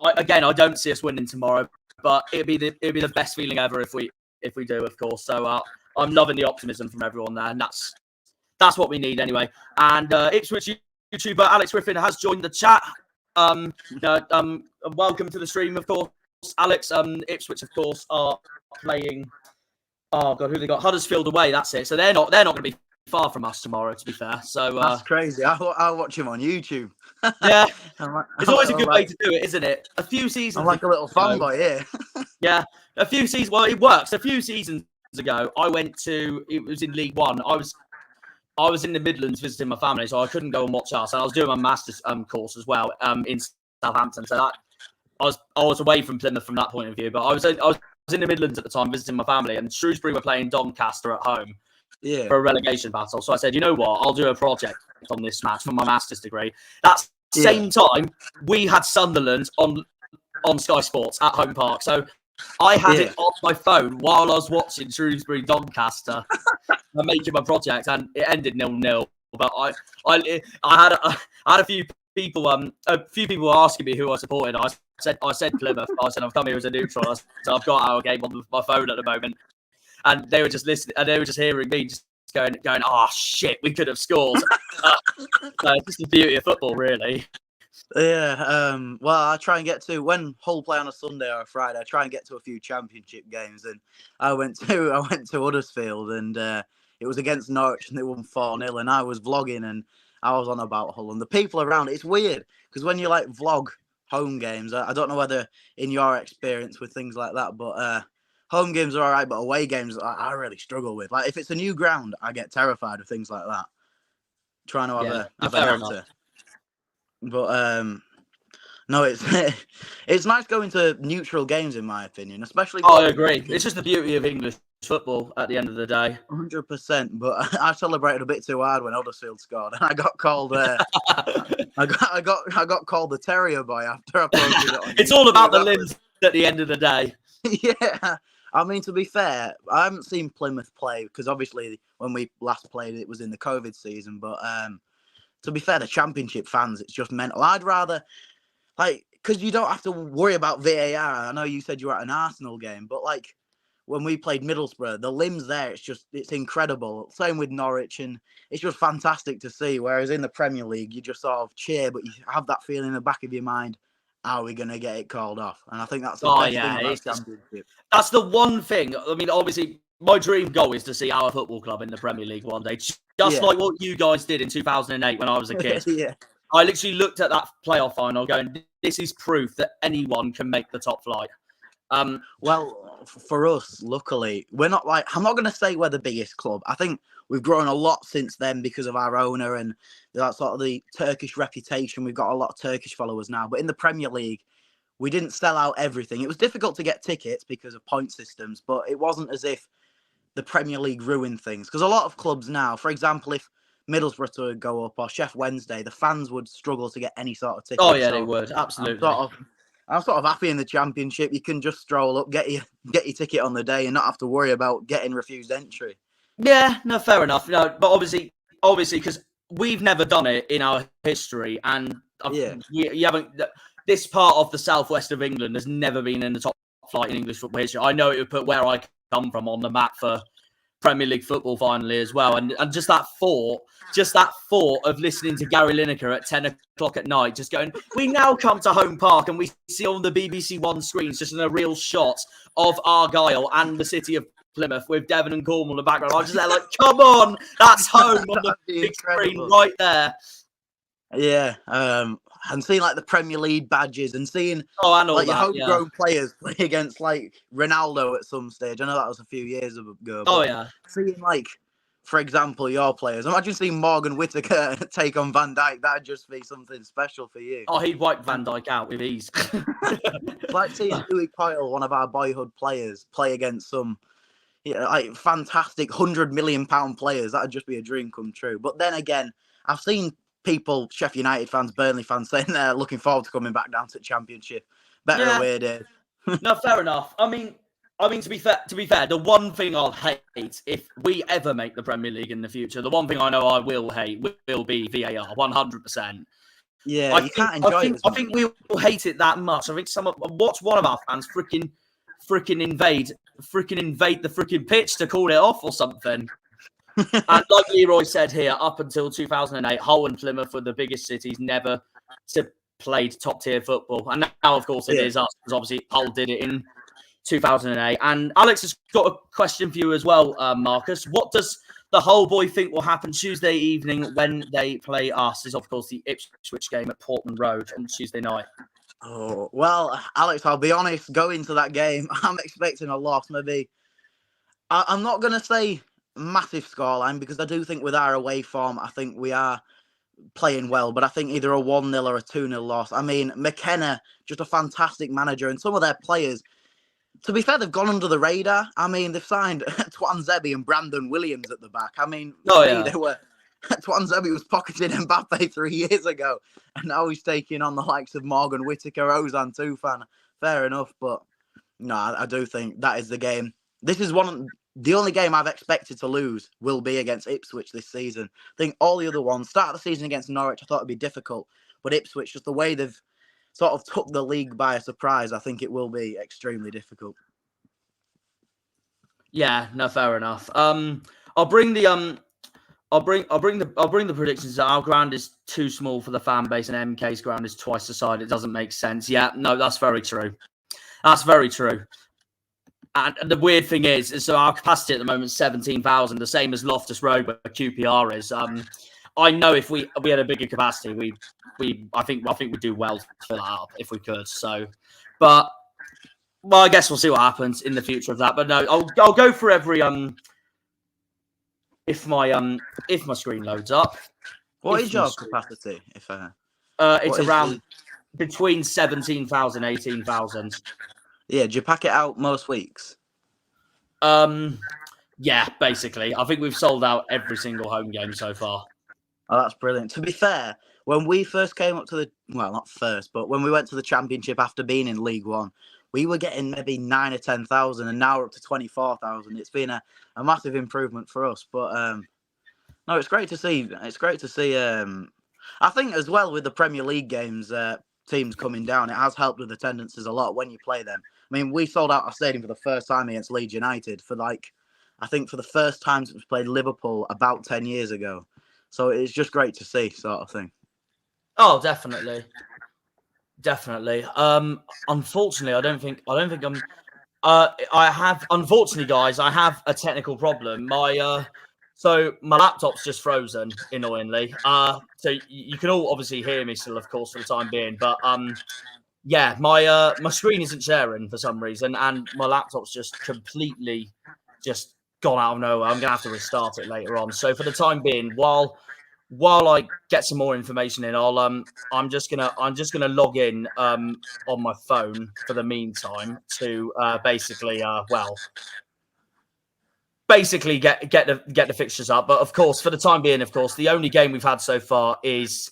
I don't see us winning tomorrow, but it'd be the best feeling ever if we do, of course. So I'm loving the optimism from everyone there, and that's what we need anyway. And Ipswich YouTuber Alex Griffin has joined the chat. Welcome to the stream, of course, Alex. Ipswich, of course, are playing. Oh God, who they got? Huddersfield away. That's it. So they're not going to be far from us tomorrow. To be fair, so that's crazy. I'll watch him on YouTube. Yeah, it's always a good way to do it, isn't it? A few seasons. I'm like a little fanboy here. Yeah, a few seasons. Well, it works. A few seasons ago, I went to. It was in League One. I was in the Midlands visiting my family, so I couldn't go and watch us. And I was doing my master's course as well in Southampton. So that I was away from Plymouth from that point of view. But I was in the Midlands at the time visiting my family, and Shrewsbury were playing Doncaster at home for a relegation battle. So I said, you know what, I'll do a project on this match for my master's degree. That same time, we had Sunderland on Sky Sports at Home Park. So I had it on my phone while I was watching Shrewsbury Doncaster and making my project, and it ended 0-0. But I had a few people asking me who I supported. I said Plymouth. I said I've come here as a neutral. So I've got our game on my phone at the moment, and they were just listening, and they were just hearing me just going, oh shit, we could have scored. So it's just the beauty of football, really. Yeah, well, I try and get to when Hull play on a Sunday or a Friday. I try and get to a few championship games, and I went to Huddersfield, and it was against Norwich, and they won 4-0. And I was vlogging, and I was on about Hull, and the people around. It's weird because when you like vlog home games, I don't know whether in your experience with things like that, but home games are all right, but away games I really struggle with. Like if it's a new ground, I get terrified of things like that. Trying to have an answer. But no, it's nice going to neutral games, in my opinion, especially. I agree. It's just the beauty of English football at the end of the day. 100%. But I celebrated a bit too hard when Huddersfield scored, and I got called. I got called the Terrier Boy after I posted it on It's all about the limbs at the end of the day. Yeah. I mean, to be fair, I haven't seen Plymouth play because obviously when we last played it was in the COVID season. But to be fair, the Championship fans, it's just mental. I'd rather, because you don't have to worry about VAR. I know you said you were at an Arsenal game, but when we played Middlesbrough, the limbs there, it's incredible. Same with Norwich, and it's just fantastic to see. Whereas in the Premier League, you just sort of cheer, but you have that feeling in the back of your mind, are we going to get it called off? And I think that's the best thing about the Championship. That's the one thing. I mean, obviously, my dream goal is to see our football club in the Premier League one day. Just like what you guys did in 2008 when I was a kid. I literally looked at that playoff final going, this is proof that anyone can make the top flight. Well, for us, luckily, we're not I'm not going to say we're the biggest club. I think we've grown a lot since then because of our owner and that sort of the Turkish reputation. We've got a lot of Turkish followers now. But in the Premier League, we didn't sell out everything. It was difficult to get tickets because of point systems, but it wasn't as if the Premier League ruined things. Because a lot of clubs now, for example, if Middlesbrough to go up or Sheff Wednesday, the fans would struggle to get any sort of tickets. Oh yeah, they would, absolutely. I'm sort of happy in the Championship. You can just stroll up, get your ticket on the day, and not have to worry about getting refused entry. Yeah, no, fair enough. No, but obviously, because we've never done it in our history, and you haven't. This part of the southwest of England has never been in the top flight in English football history. I know it would put where I come from on the map for Premier League football finally as well. And just that thought of listening to Gary Lineker at 10 o'clock at night, just going, we now come to Home Park and we see on the BBC One screens just in a real shot of Argyle and the city of Plymouth with Devon and Cornwall in the background. I was just there like, come on, that's home on the big screen right there. Yeah, and seeing like the Premier League badges and seeing like your homegrown players play against like Ronaldo at some stage. I know that was a few years ago. Oh yeah, seeing like, for example, your players. Imagine seeing Morgan Whittaker take on Van Dijk. That'd just be something special for you. Oh, he'd wipe Van Dijk out with ease. Like seeing Louis Coyle, one of our boyhood players, play against some like fantastic £100 million players. That'd just be a dream come true. But then again, I've seen people, Sheffield United fans, Burnley fans, saying they're looking forward to coming back down to the Championship. Better away days. No, fair enough. I mean, to be fair, the one thing I'll hate if we ever make the Premier League in the future, the one thing I know I will hate will be VAR, 100%. Yeah, can't enjoy it. I think we will hate it that much. I think watch one of our fans freaking invade the freaking pitch to call it off or something. And like Leroy said here, up until 2008, Hull and Plymouth were the biggest cities never to played top tier football. And now, of course, it is us, because obviously Hull did it in 2008. And Alex has got a question for you as well, Marcus. What does the Hull boy think will happen Tuesday evening when they play us? Is, of course, the Ipswich game at Portman Road on Tuesday night. Oh, well, Alex, I'll be honest, going to that game, I'm expecting a loss. Maybe, I'm not going to say massive scoreline, because I do think with our away form, I think we are playing well, but I think either a 1-0 or a 2-0 loss. I mean, McKenna, just a fantastic manager, and some of their players, to be fair, they've gone under the radar. I mean, they've signed Twanzebe and Brandon Williams at the back. I mean, they were Twanzebe was pocketing Mbappe 3 years ago, and now he's taking on the likes of Morgan Whittaker, Ozan Tufan. Fair enough, but no, I do think that is the game. This is the only game I've expected to lose will be against Ipswich this season. I think all the other ones, start of the season against Norwich, I thought it'd be difficult, but Ipswich, just the way they've sort of took the league by a surprise, I think it will be extremely difficult. Yeah, no, fair enough. I'll bring the predictions. Our ground is too small for the fan base, and MK's ground is twice the size. It doesn't make sense. Yeah, no, that's very true. That's very true. And the weird thing is so our capacity at the moment is 17,000, the same as Loftus Road, where QPR is. I know if we had a bigger capacity, I think we'd do well to fill that up if we could. So, but I guess we'll see what happens in the future of that. But no, I'll go for every if my screen loads up. What is your capacity? It's around between 17,000 and 18,000. Yeah, do you pack it out most weeks? Yeah, basically. I think we've sold out every single home game so far. Oh, that's brilliant. To be fair, when we first came up to not first, but when we went to the Championship after being in League One, we were getting maybe 9,000 or 10,000, and now we're up to 24,000. It's been a massive improvement for us. But no, it's great to see. It's great to see. I think as well with the Premier League games, teams coming down, it has helped with attendances a lot when you play them. I mean, we sold out our stadium for the first time against Leeds United for I think for the first time since we played Liverpool about 10 years ago. So it's just great to see, sort of thing. Oh, definitely. Unfortunately, I don't think I'm. Unfortunately, guys, I have a technical problem. My laptop's just frozen, annoyingly. So you can all obviously hear me still, of course, for the time being. But yeah, my screen isn't sharing for some reason, and my laptop's just completely just gone out of nowhere. I'm gonna have to restart it later on. So for the time being, while I get some more information in, I'm just gonna log in on my phone for the meantime to basically get the fixtures up. But of course, for the time being, of course, the only game we've had so far is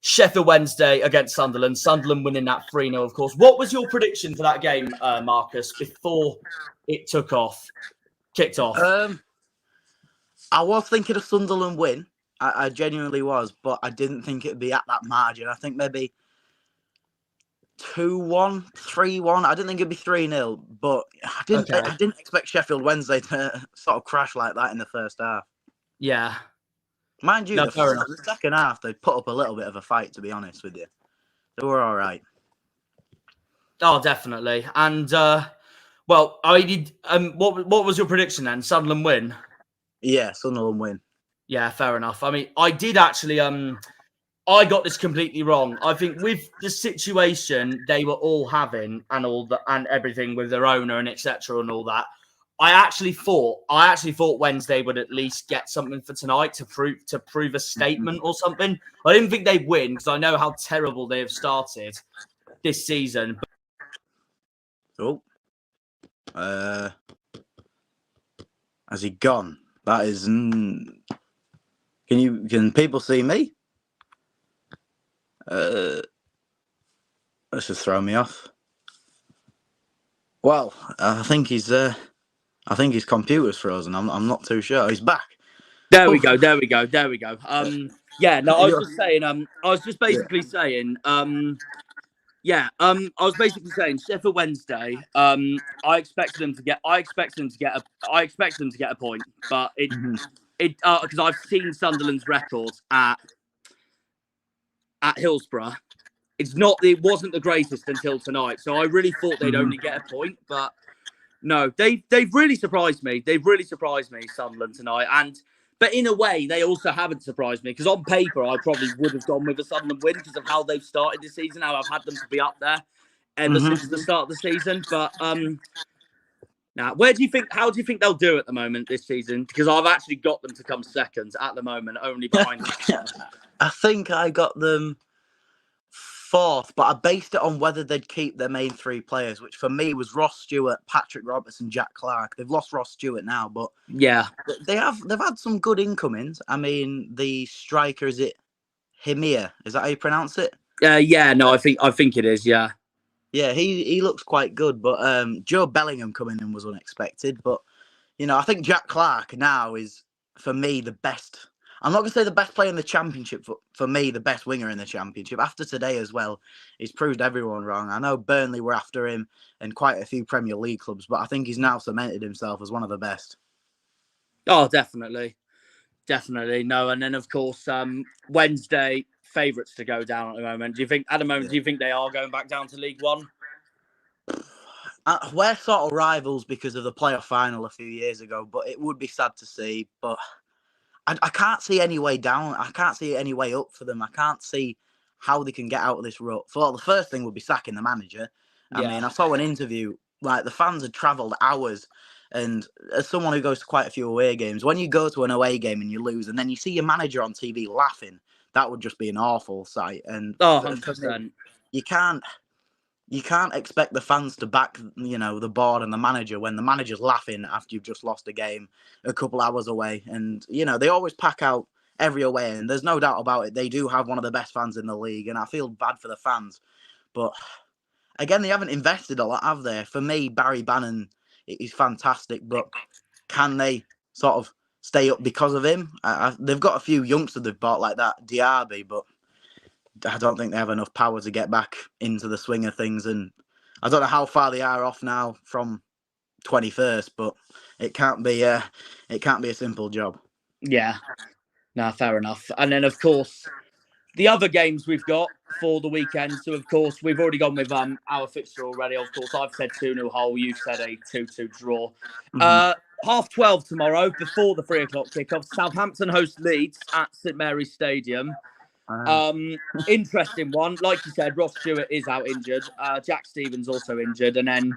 Sheffield Wednesday against Sunderland. Sunderland winning that 3-0, of course. What was your prediction for that game, Marcus, before it kicked off? I was thinking a Sunderland win. I genuinely was, but I didn't think it'd be at that margin. I think maybe 2-1, 3-1. I didn't think it'd be 3-0, but I didn't expect Sheffield Wednesday to sort of crash like that in the first half. Yeah. Mind you, No, the second half, they put up a little bit of a fight, to be honest with you. They were all right. Oh, definitely. And, well, what was your prediction then? Sunderland win? Yeah, Sunderland win. Yeah, fair enough. I mean, I did actually, I got this completely wrong. I think with the situation they were all having and everything with their owner and etc. and all that, I actually thought Wednesday would at least get something for tonight to prove a statement or something. I didn't think they'd win because I know how terrible they have started this season. Has he gone? That is. Can people see me? That's just thrown me off. Well, I think his computer's frozen. I'm not too sure. He's back. There we go. Yeah, no, I was just saying. I was just basically saying. I was basically saying Sheffield Wednesday. I expect them to get a point, but because I've seen Sunderland's records at Hillsborough. It wasn't the greatest until tonight, so I really thought they'd only get a point, but no, they've really surprised me. Sunderland tonight, but in a way, they also haven't surprised me because on paper, I probably would have gone with a Sunderland win because of how they've started this season. How I've had them to be up there ever since the start of the season. But now, how do you think they'll do at the moment this season? Because I've actually got them to come second at the moment, only behind. I think I got them fourth, but I based it on whether they'd keep their main three players, which for me was Ross Stewart, Patrick Robertson, Jack Clark. They've lost Ross Stewart now, but yeah, they've had some good incomings. I mean, the striker, is it Himir? Is that how you pronounce it? Yeah, no, I think it is. Yeah, he looks quite good, but Joe Bellingham coming in was unexpected. But I think Jack Clark now is for me the best. I'm not going to say the best player in the Championship, but for me, the best winger in the Championship. After today as well, he's proved everyone wrong. I know Burnley were after him and quite a few Premier League clubs, but I think he's now cemented himself as one of the best. Oh, definitely. No, and then, of course, Wednesday, favourites to go down at the moment. Do you think they are going back down to League One? We're sort of rivals because of the playoff final a few years ago, but it would be sad to see. But I can't see any way down. I can't see any way up for them. I can't see how they can get out of this rut. Well, the first thing would be sacking the manager. I mean, I saw an interview, like the fans had travelled hours. And as someone who goes to quite a few away games, when you go to an away game and you lose and then you see your manager on TV laughing, that would just be an awful sight. And 100%. You can't expect the fans to back, the board and the manager when the manager's laughing after you've just lost a game a couple hours away. And, they always pack out every away. And there's no doubt about it. They do have one of the best fans in the league. And I feel bad for the fans. But, again, they haven't invested a lot, have they? For me, Barry Bannon is fantastic. But can they sort of stay up because of him? They've got a few youngsters they've bought like that, Diaby, but I don't think they have enough power to get back into the swing of things. And I don't know how far they are off now from 21st, but it can't be a simple job. Yeah, no, fair enough. And then, of course, the other games we've got for the weekend. So, of course, we've already gone with our fixture already. Of course, I've said 2-0 Hull. You've said a 2-2 draw. 12:30 tomorrow, before the 3 o'clock kickoff, Southampton host Leeds at St Mary's Stadium. Interesting one. Like you said, Ross Stewart is out injured. Jack Stevens also injured. And then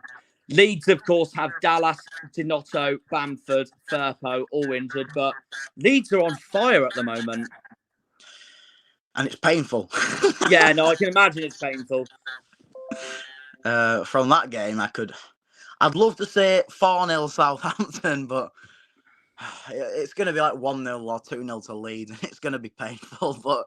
Leeds, of course, have Dallas, Dinotto, Bamford, Firpo all injured. But Leeds are on fire at the moment. And it's painful. Yeah, no, I can imagine it's painful. From that game, I'd love to say 4-0 Southampton, but it's going to be like 1-0 or 2-0 to Leeds. It's going to be painful, but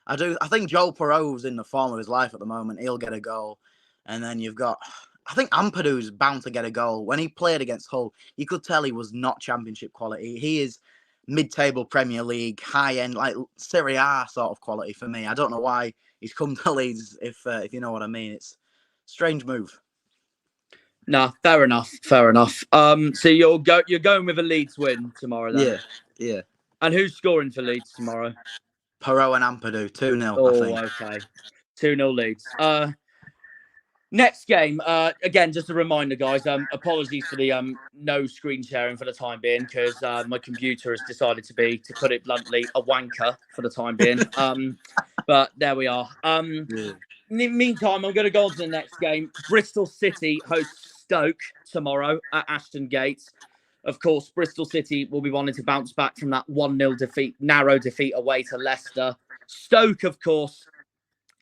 I think Joel Perreault's in the form of his life at the moment. He'll get a goal. And then you've got, I think Ampadu's bound to get a goal. When he played against Hull, you could tell he was not Championship quality. He is mid-table Premier League, high-end, like Serie A sort of quality for me. I don't know why he's come to Leeds, if you know what I mean. strange move. Nah, fair enough. Fair enough. So you're going with a Leeds win tomorrow then? Yeah. And who's scoring for Leeds tomorrow? Perot and Ampadu, 2-0, I Oh, think. okay. 2-0 Leeds. Next game, again, just a reminder, guys. Apologies for the no screen sharing for the time being, because my computer has decided to put it bluntly, a wanker for the time being. But there we are. In the meantime, I'm going to go on to the next game. Bristol City hosts Stoke tomorrow at Ashton Gate. Of course, Bristol City will be wanting to bounce back from that 1-0 defeat, narrow defeat away to Leicester. Stoke, of course,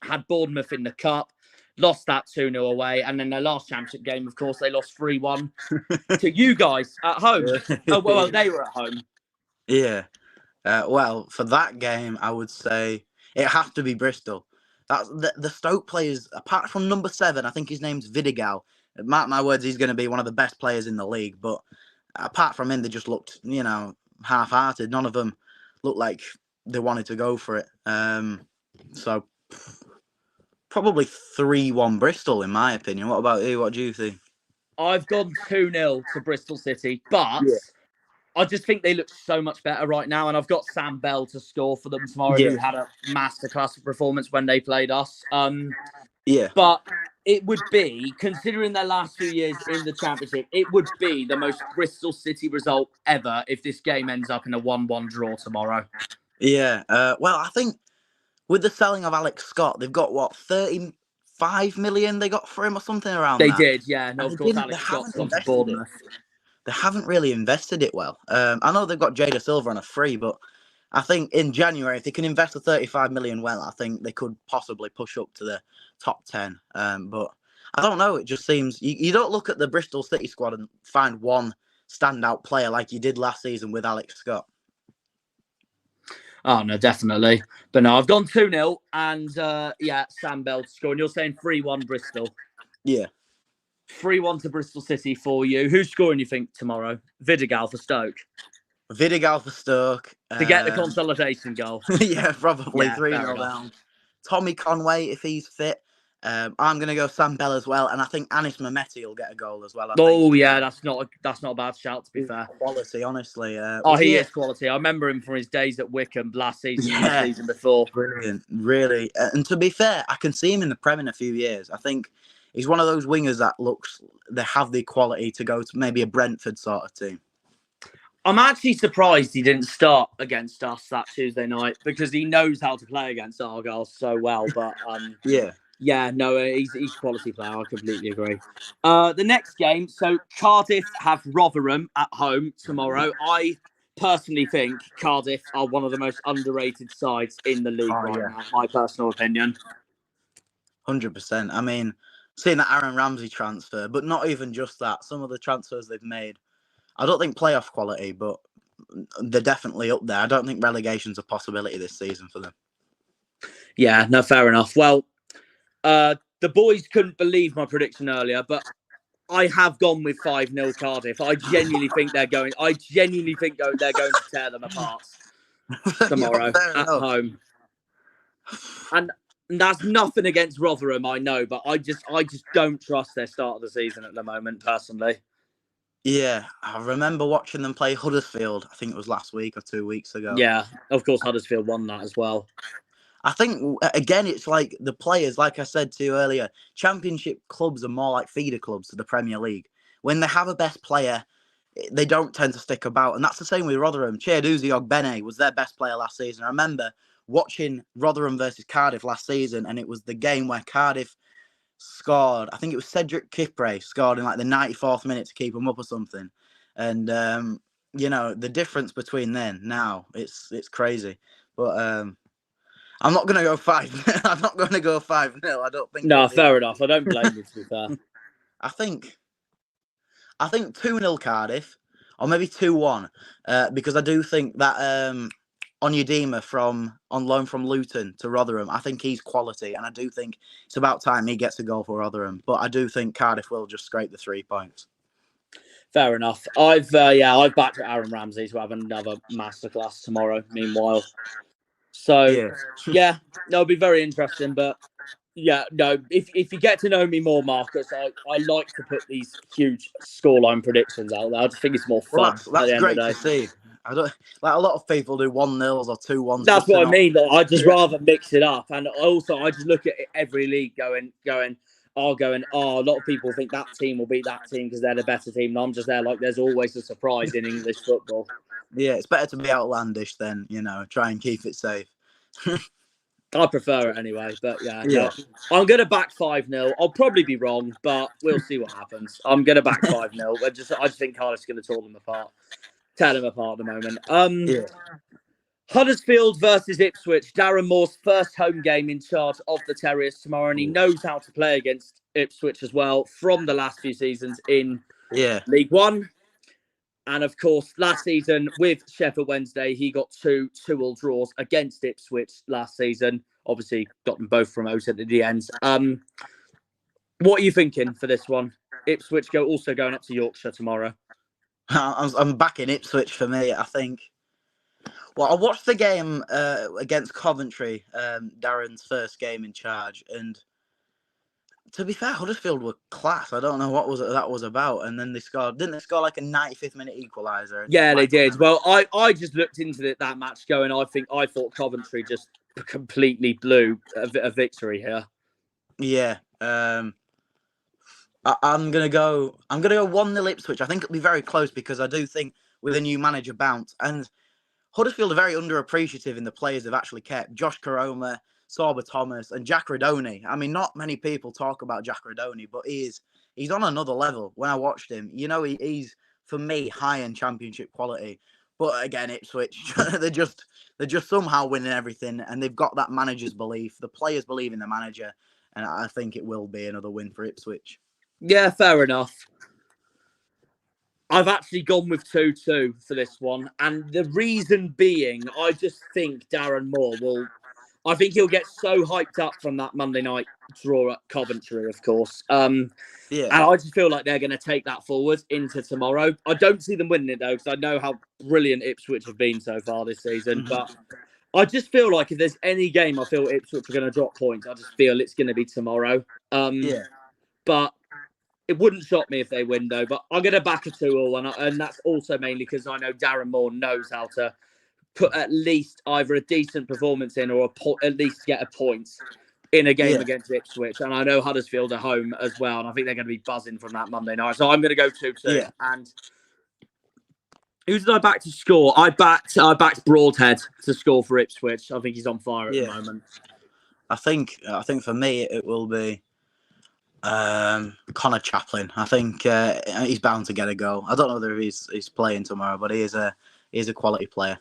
had Bournemouth in the Cup, lost that 2-0 away. And then their last championship game, of course, they lost 3-1 to you guys at home. Oh, well, they were at home. Yeah. Well, for that game, I would say it has to be Bristol. That's the Stoke players, apart from number 7, I think his name's Vidigal. Mark my words, he's going to be one of the best players in the league. But apart from him, they just looked, half-hearted. None of them looked like they wanted to go for it. So probably 3-1 Bristol, in my opinion. What about you? What do you think? I've gone 2-0 to Bristol City, but I just think they look so much better right now. And I've got Sam Bell to score for them tomorrow, who had a masterclass performance when they played us. But it would be, considering their last 2 years in the Championship, it would be the most Bristol City result ever if this game ends up in a 1-1 draw tomorrow. Yeah. Well, I think with the selling of Alex Scott, they've got, 35 million they got for him or something around that? They did, yeah. No, of course, Alex Scott's gone to Bournemouth. They haven't really invested it well. I know they've got Jada Silva on a free, but I think in January, if they can invest the 35 million well, I think they could possibly push up to the top 10. But I don't know. It just seems you don't look at the Bristol City squad and find one standout player like you did last season with Alex Scott. Oh, no, definitely. But no, I've gone 2-0 and, Sam Bell to score. And you're saying 3-1 Bristol. Yeah. 3-1 to Bristol City for you. Who's scoring, you think, tomorrow? Vidigal for Stoke. Vidigal for Stoke. To get the consolidation goal. Yeah, probably 3-0 down. Tommy Conway, if he's fit. I'm going to go Sam Bell as well. And I think Anis Mehmeti will get a goal as well. That's not a bad shout, to be fair. Quality, honestly. He is quality. I remember him from his days at Wickham last season and the season before. Brilliant, really. And to be fair, I can see him in the Prem in a few years. I think he's one of those wingers that they have the quality to go to maybe a Brentford sort of team. I'm actually surprised he didn't start against us that Tuesday night, because he knows how to play against Argyle so well. But yeah, no, he's a quality player. I completely agree. The next game, so Cardiff have Rotherham at home tomorrow. I personally think Cardiff are one of the most underrated sides in the league now, my personal opinion. 100%. I mean, seeing that Aaron Ramsey transfer, but not even just that, some of the transfers they've made, I don't think playoff quality, but they're definitely up there. I don't think relegation's a possibility this season for them. Yeah, no, fair enough. Well, the boys couldn't believe my prediction earlier, but I have gone with 5-0 Cardiff. I genuinely think they're going to tear them apart tomorrow at home. And that's nothing against Rotherham, I know, but I just don't trust their start of the season at the moment, personally. Yeah, I remember watching them play Huddersfield. I think it was last week or 2 weeks ago. Yeah, of course, Huddersfield won that as well. I think, again, it's like the players, like I said to you earlier, championship clubs are more like feeder clubs to the Premier League. When they have a best player, they don't tend to stick about. And that's the same with Rotherham. Chieduzi Ogbene was their best player last season. I remember watching Rotherham versus Cardiff last season, and it was the game where Cardiff scored. I think it was Cedric Kipre scored in like the 94th minute to keep them up or something. And, the difference between then now, it's crazy. But I'm not going to go 5. I'm not going to go 5-0. I don't think. No, fair enough. I don't blame you, to be fair. I think 2-0 Cardiff, or maybe 2-1, because I do think that Onyedema on loan from Luton to Rotherham, I think he's quality, and I do think it's about time he gets a goal for Rotherham. But I do think Cardiff will just scrape the 3 points. Fair enough. I've backed Aaron Ramsey to have another masterclass tomorrow. Meanwhile, so yeah, that'll be very interesting. But Yeah, no. If you get to know me more, Marcus, I like to put these huge scoreline predictions out there. I just think it's more Well, fun at that's the end of great the to day. see. I don't like a lot of people do 1-0s or 2-1s That's just to what I not. mean. Though. I just rather mix it up, and also I just look at every league going. Oh, a lot of people think that team will beat that team because they're the better team. And I'm just there like there's always a surprise in English football. Yeah, it's better to be outlandish than try and keep it safe. I prefer it anyway, but yeah, Yeah. no, I'm going to back 5-0. I'll probably be wrong, but we'll see what happens. I'm going to back 5-0. I just think Cardiff's going to tear them apart at the moment. Yeah. Huddersfield versus Ipswich. Darren Moore's first home game in charge of the Terriers tomorrow, and he knows how to play against Ipswich as well from the last few seasons in League One. And of course, last season with Sheffield Wednesday, he got 2-2 draws against Ipswich last season. Obviously, got them both promoted at the end. What are you thinking for this one? Ipswich also going up to Yorkshire tomorrow. I'm backing Ipswich for me. I think. Well, I watched the game against Coventry, Darren's first game in charge, and to be fair, Huddersfield were class. I don't know what that was about, and then they scored. Didn't they score like a 95th minute equaliser? Yeah, they did. Well, I just looked into that match, going. I thought Coventry just completely blew a victory here. Yeah. I'm gonna go 1-0 Ipswich. I think it'll be very close because I do think with a new manager bounce and Huddersfield are very underappreciative in the players they've actually kept. Josh Koroma, Sorba Thomas, and Jack Radoni. I mean, not many people talk about Jack Radoni, but he's on another level. When I watched him, he's for me high-end championship quality. But again, Ipswich, they're just somehow winning everything, and they've got that manager's belief. The players believe in the manager, and I think it will be another win for Ipswich. Yeah, fair enough. I've actually gone with 2-2 for this one. And the reason being, I just think Darren Moore I think he'll get so hyped up from that Monday night draw at Coventry, of course. And I just feel like they're going to take that forward into tomorrow. I don't see them winning it, though, because I know how brilliant Ipswich have been so far this season. But I just feel like if there's any game I feel Ipswich are going to drop points, I just feel it's going to be tomorrow. But it wouldn't shock me if they win, though. But I'm going to back a 2-2, and that's also mainly because I know Darren Moore knows how to put at least either a decent performance in or at least get a point in a game against Ipswich. And I know Huddersfield are home as well, and I think they're going to be buzzing from that Monday night. So I'm going to go 2-2. Yeah. And who did I back to score? I backed Broadhead to score for Ipswich. I think he's on fire at the moment. I think for me it will be Connor Chaplin. I think he's bound to get a goal. I don't know whether he's playing tomorrow, but he is a quality player.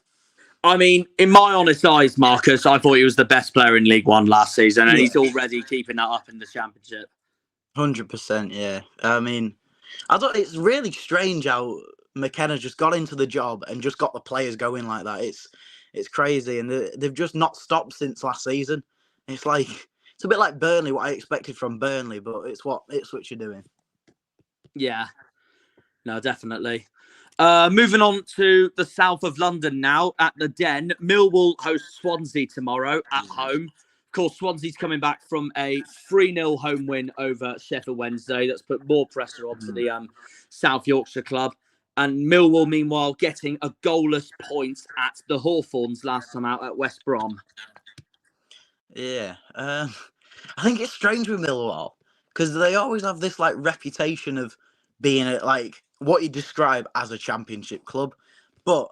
I mean, in my honest eyes, Marcus, I thought he was the best player in League One last season, and he's already keeping that up in the Championship. 100%, yeah. I mean, it's really strange how McKenna just got into the job and just got the players going like that. It's crazy, and they've just not stopped since last season. It's a bit like Burnley, what I expected from Burnley, but it's what Ipswich are doing. Yeah, no, definitely. Moving on to the south of London now at the Den. Millwall hosts Swansea tomorrow at home. Of course, Swansea's coming back from a 3-0 home win over Sheffield Wednesday. That's put more pressure onto the South Yorkshire club. And Millwall, meanwhile, getting a goalless point at the Hawthorns last time out at West Brom. Yeah. I think it's strange with Millwall because they always have this reputation of being what you describe as a championship club. But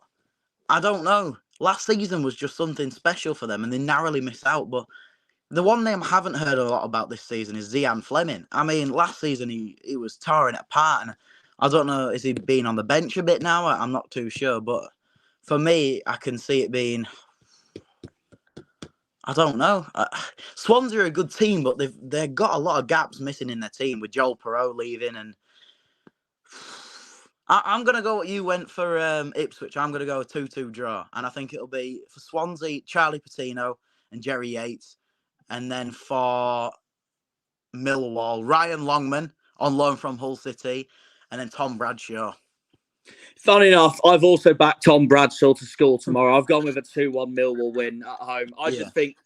I don't know. Last season was just something special for them and they narrowly missed out. But the one name I haven't heard a lot about this season is Zian Fleming. I mean, last season he was tearing it apart. And I don't know, is he being on the bench a bit now? I'm not too sure. But for me, I can see it being... I don't know. Swansea are a good team, but they've got a lot of gaps missing in their team with Joel Perreault leaving. And I'm going to go what you went for Ipswich. I'm going to go a 2-2 draw. And I think it'll be for Swansea, Charlie Patino and Jerry Yates. And then for Millwall, Ryan Longman on loan from Hull City. And then Tom Bradshaw. Funny enough, I've also backed Tom Bradshaw to score tomorrow. I've gone with a 2-1 Millwall win at home. I just think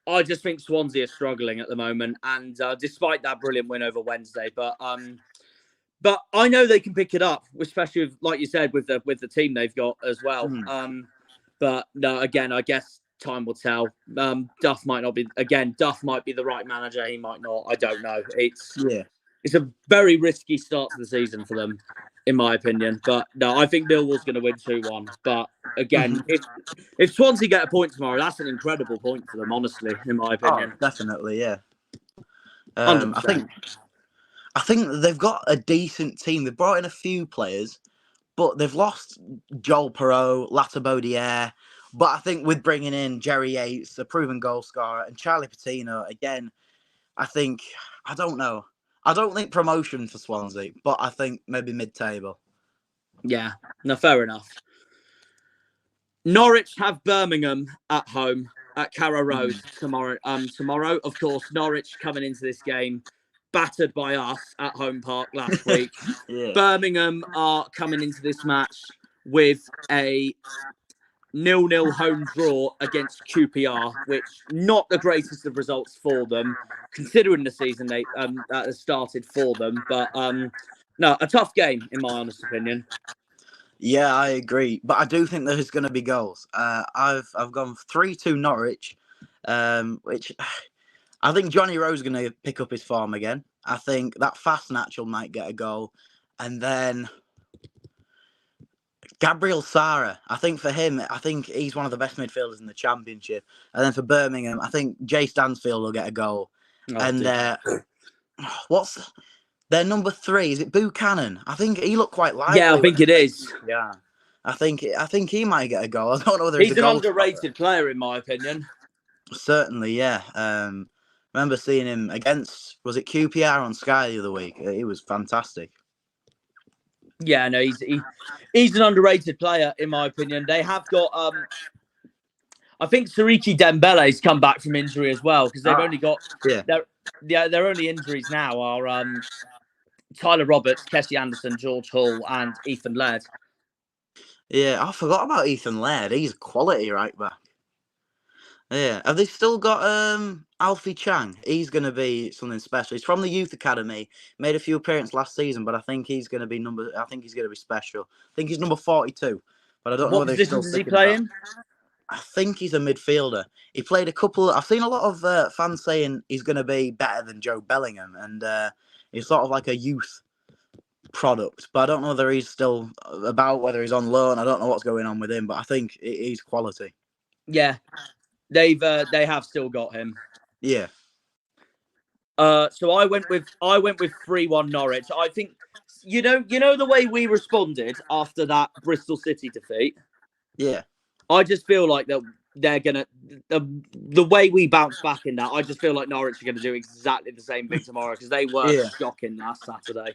I just think Swansea are struggling at the moment, and despite that brilliant win over Wednesday, but I know they can pick it up, especially with, like you said, with the team they've got as well. But no, again, I guess time will tell. Duff might not be Duff might be the right manager. He might not. I don't know. It's a very risky start to the season for them, in my opinion. But no, I think Millwall's going to win 2-1. But again, if Swansea get a point tomorrow, that's an incredible point for them, honestly, in my opinion. Oh, definitely, yeah. 100%. I think they've got a decent team. They've brought in a few players, but they've lost Joel Perreault, Latabaudiere. But I think with bringing in Jerry Yates, a proven goal scorer, and Charlie Patino, again, I don't know. I don't think promotion for Swansea, but I think maybe mid-table. Yeah, no, fair enough. Norwich have Birmingham at home at Carrow Road tomorrow. Tomorrow, of course, Norwich coming into this game battered by us at Home Park last week. Birmingham are coming into this match with a 0-0 home draw against QPR, which not the greatest of results for them, considering the season that has started for them. But no, a tough game in my honest opinion. Yeah, I agree, but I do think there's going to be goals. I've gone 3-2 Norwich, which I think Johnny Rowe's going to pick up his form again. I think that fast natural might get a goal, and then Gabriel Sara. I think for him, I think he's one of the best midfielders in the Championship. And then for Birmingham, I think Jay Stansfield will get a goal. What's their number 3? Is it Buchanan? I think he looked quite lively. Yeah, I think it is. Yeah, I think he might get a goal. I don't know whether he's an underrated player in my opinion. Certainly, yeah. Remember seeing him against, was it QPR on Sky the other week? He was fantastic. Yeah, no, he's an underrated player in my opinion. They have got I think Sariki Dembele's come back from injury as well, because they've only got their only injuries now are Tyler Roberts, Kessie Anderson, George Hull, and Ethan Laird. Yeah, I forgot about Ethan Laird. He's quality right back. Yeah, have they still got Alfie Chang? He's going to be something special. He's from the youth academy. Made a few appearances last season, but I think he's going to be special. I think he's number 42, but I don't know whether he's still. What position does he play in? I think he's a midfielder. He played a couple. I've seen a lot of fans saying he's going to be better than Joe Bellingham, and he's sort of like a youth product. But I don't know whether he's still about, whether he's on loan. I don't know what's going on with him, but I think he's quality. Yeah, they have still got him. Yeah. So I went with 3-1 Norwich. I think you know the way we responded after that Bristol City defeat. Yeah. I just feel like that they're gonna the way we bounce back in that. I just feel like Norwich are gonna do exactly the same thing tomorrow, because they were shocking last Saturday.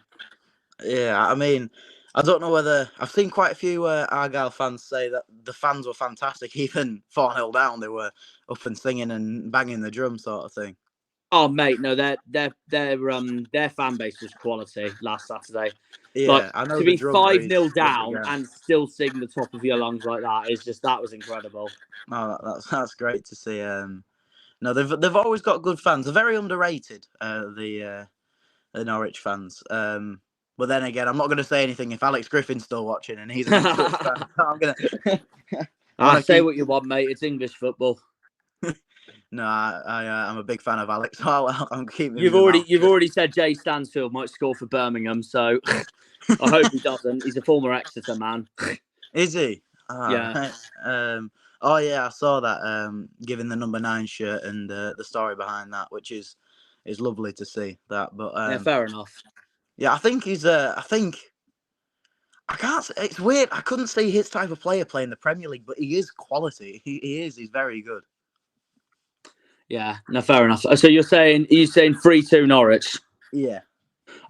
Yeah, I mean, I don't know whether I've seen quite a few Argyle fans say that the fans were fantastic, even 4-0 down. They were up and singing and banging the drum, sort of thing. Oh mate, no, their fan base was quality last Saturday. Yeah, like, I know to be 5-0 down and still sing the top of your lungs like that was incredible. Oh, that's great to see. No, they've always got good fans. They're very underrated, the Norwich fans. But then again, I'm not going to say anything if Alex Griffin's still watching and he's an Ipswich fan. I'm gonna. Say what you want, mate. It's English football. No, I'm a big fan of Alex. So I'm keeping. You've already said Jay Stansfield might score for Birmingham, so I hope he doesn't. He's a former Exeter man. Is he? Yeah. Oh yeah, I saw that. Giving the number 9 shirt and the story behind that, which is lovely to see that. But yeah, fair enough. Yeah, I think he's. I can't. It's weird. I couldn't see his type of player playing the Premier League, but he is quality. He is. He's very good. Yeah, no, fair enough. So you're saying 3-2 Norwich? Yeah.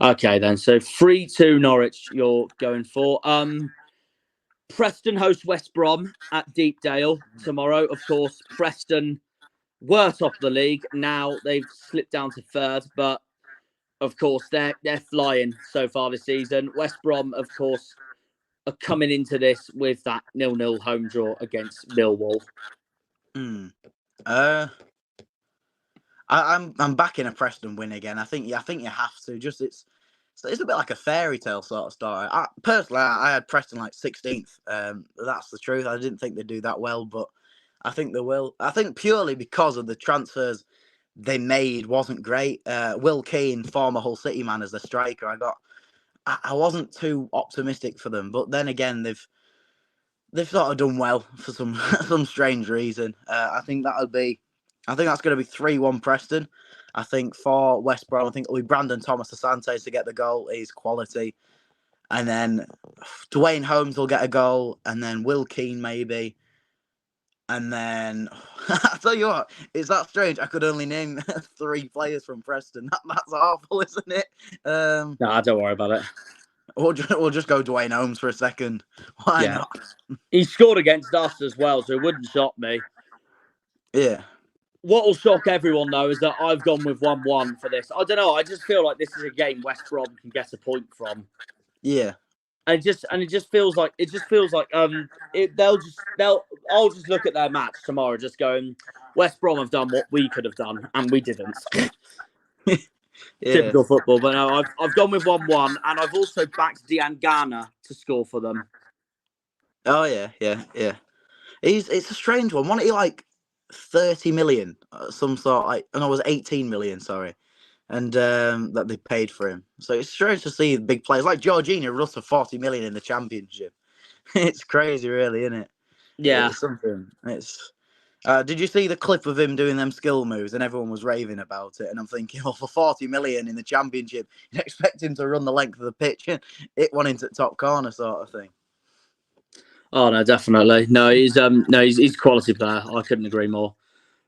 Okay, then. So 3-2 Norwich you're going for. Preston host West Brom at Deepdale tomorrow. Of course, Preston were top of the league. Now they've slipped down to 3rd, but of course they're flying so far this season. West Brom, of course, are coming into this with that 0-0 home draw against Millwall. I'm backing a Preston win again. I think you have to. It's a bit like a fairy tale sort of story. Personally, I had Preston like 16th. That's the truth. I didn't think they'd do that well, but I think they will. I think purely because of the transfers they made wasn't great. Will Keane, former Hull City man, as the striker. I wasn't too optimistic for them, but then again, they've sort of done well for some some strange reason. I think that's going to be 3-1 Preston. I think for West Brom, I think it'll be Brandon Thomas Asante to get the goal. He's quality. And then Dwayne Holmes will get a goal. And then Will Keane maybe. And then, I tell you what, it's that strange. I could only name 3 players from Preston. That's awful, isn't it? Nah, don't worry about it. We'll just go Dwayne Holmes for a second. Why not? He scored against us as well, so it wouldn't shock me. Yeah. What will shock everyone, though, is that I've gone with 1-1 for this. I don't know. I just feel like this is a game West Brom can get a point from. Yeah. And it just feels like I'll just look at their match tomorrow, just going, West Brom have done what we could have done, and we didn't. Yeah. Typical football, but no, I've gone with 1-1, and I've also backed Diangana to score for them. Oh yeah. It's a strange one. Wasn't he like 30 million? Some sort like, no, it was 18 million. Sorry, and that they paid for him. So it's strange to see big players like Jorginho runs for 40 million in the Championship. It's crazy, really, isn't it? Yeah, It's something. It's. Did you see the clip of him doing them skill moves and everyone was raving about it? And I'm thinking, well, for 40 million in the Championship, you'd expect him to run the length of the pitch and hit one into the top corner sort of thing. Oh no, definitely. No, he's a quality player. I couldn't agree more.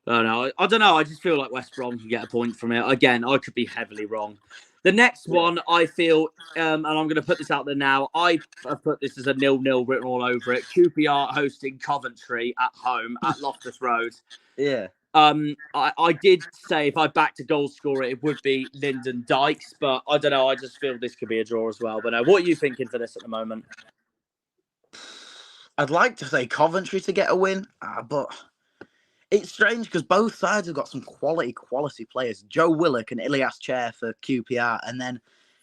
No, I don't know. I just feel like West Brom can get a point from it. Again, I could be heavily wrong. The next one, I feel, and I'm going to put this out there now. I've put this as a 0-0 written all over it. QPR hosting Coventry at home at Loftus Road. Yeah. I did say if I backed a goal scorer, it would be Lyndon Dykes, but I don't know. I just feel this could be a draw as well. But what are you thinking for this at the moment? I'd like to say Coventry to get a win, but it's strange because both sides have got some quality players. Joe Willock and Ilias Chair for QPR, and then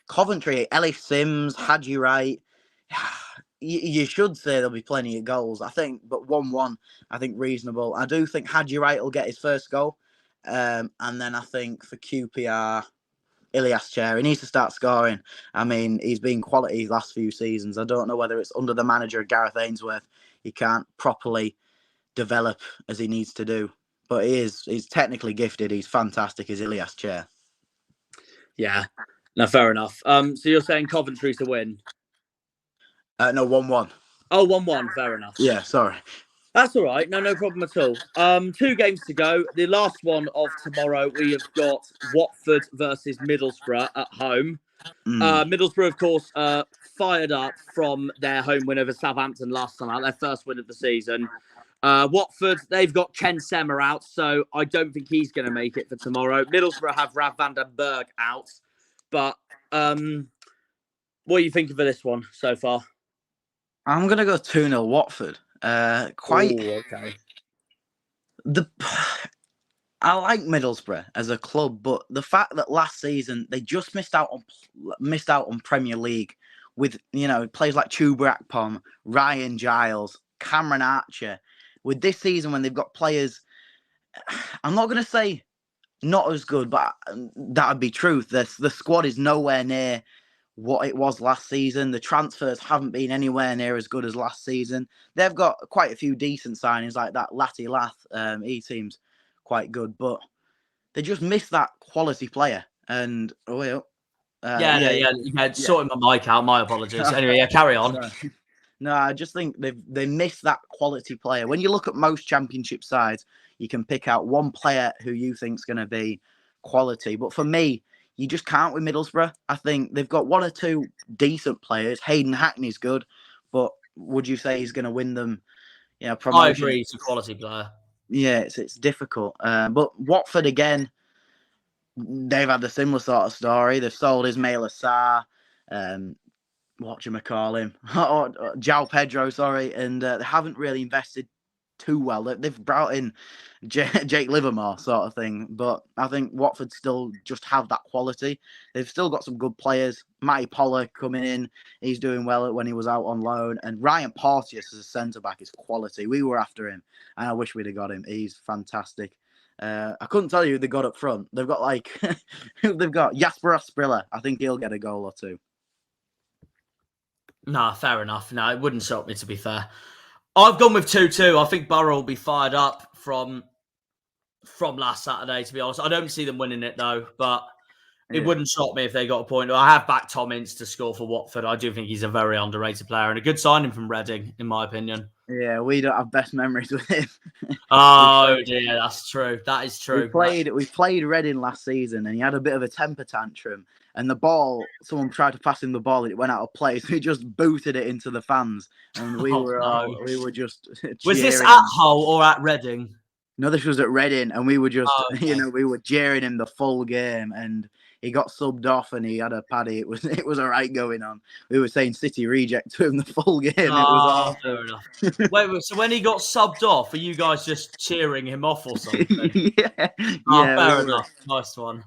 Coventry, Ellis Sims, Hadji Wright. You should say there'll be plenty of goals, I think, but 1-1, I think reasonable. I do think Hadji Wright will get his first goal, and then I think for QPR, Ilias Chair, he needs to start scoring. I mean, he's been quality last few seasons. I don't know whether it's under the manager Gareth Ainsworth. He can't properly develop as he needs to do, but he's technically gifted. He's fantastic as Ilias Chair. Yeah, no, fair enough. So you're saying Coventry to win? No, 1-1. Oh, 1-1, fair enough. Yeah, sorry. That's all right. No problem at all. 2 games to go. The last one of tomorrow, we have got Watford versus Middlesbrough at home. Middlesbrough, of course, fired up from their home win over Southampton last time, their first win of the season. Watford, they've got Ken Sema out, so I don't think he's going to make it for tomorrow. Middlesbrough have Rav van den Berg out. But what are you thinking for this one so far? I'm going to go 2-0 Watford. Okay. I like Middlesbrough as a club, but the fact that last season they just missed out on Premier League with players like Chuba Akpom, Ryan Giles, Cameron Archer. With this season, when they've got players, I'm not going to say not as good, but that would be truth. The squad is nowhere near what it was last season. The transfers haven't been anywhere near as good as last season. They've got quite a few decent signings like that Latty Lath. He seems quite good, but they just missed that quality player. And sorting my mic out. My apologies. Anyway, carry on. No, I just think they missed that quality player. When you look at most championship sides, you can pick out one player who you think's going to be quality. But for me, you just can't with Middlesbrough. I think they've got 1 or 2 decent players. Hayden Hackney's good, but would you say he's going to win them? Promotion? I agree. He's a quality player. Yeah, it's difficult. But Watford again, they've had a similar sort of story. They've sold Ismail Assar, whatchamacallit, João Pedro, sorry, and they haven't really invested too well. They've brought in Jake Livermore sort of thing, but I think Watford still just have that quality. They've still got some good players. Matty Pollock coming in, he's doing well when he was out on loan, and Ryan Porteous as a centre back is quality. We were after him, and I wish we'd have got him. He's fantastic. I couldn't tell you who they got up front. They've got they've got Jasper Asprilla. I think he'll get a goal or two. Nah, fair enough. No, it wouldn't shock me, to be fair. I've gone with 2-2. I think Borough will be fired up from last Saturday, to be honest. I don't see them winning it, though, but it wouldn't shock me if they got a point. I have backed Tom Ince to score for Watford. I do think he's a very underrated player and a good signing from Reading, in my opinion. Yeah, we don't have best memories with him. Oh, dear, that's true. That is true. We played Reading last season, and he had a bit of a temper tantrum. And the ball, someone tried to pass him the ball, and it went out of play. So he just booted it into the fans, and we were just. Was this at Hull or at Reading? No, this was at Reading, and we were just, we were jeering him the full game, and he got subbed off, and he had a paddy. It was all right going on. We were saying City reject to him the full game. It was fair enough. Wait, so when he got subbed off, are you guys just cheering him off or something? Yeah, fair enough. Nice one.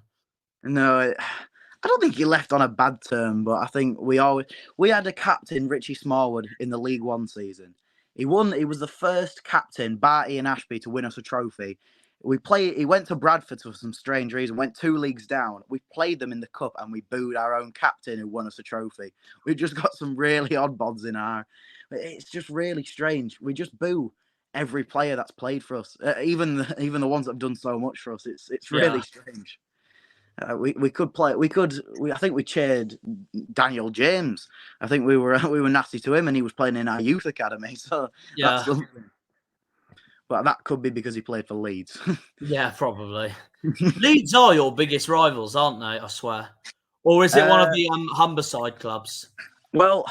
No, I don't think he left on a bad term, but I think we had a captain, Richie Smallwood, in the League One season. He was the first captain, Barty and Ashby, to win us a trophy. He went to Bradford for some strange reason, went 2 leagues down. We played them in the cup and we booed our own captain who won us a trophy. We've just got some really odd bods in our. It's just really strange. We just boo every player that's played for us, even the ones that have done so much for us. It's really strange. We could play. I think we cheered Daniel James. I think we were nasty to him, and he was playing in our youth academy. So that's something. But that could be because he played for Leeds. Yeah, probably. Leeds are your biggest rivals, aren't they? I swear. Or is it one of the Humberside clubs? Well,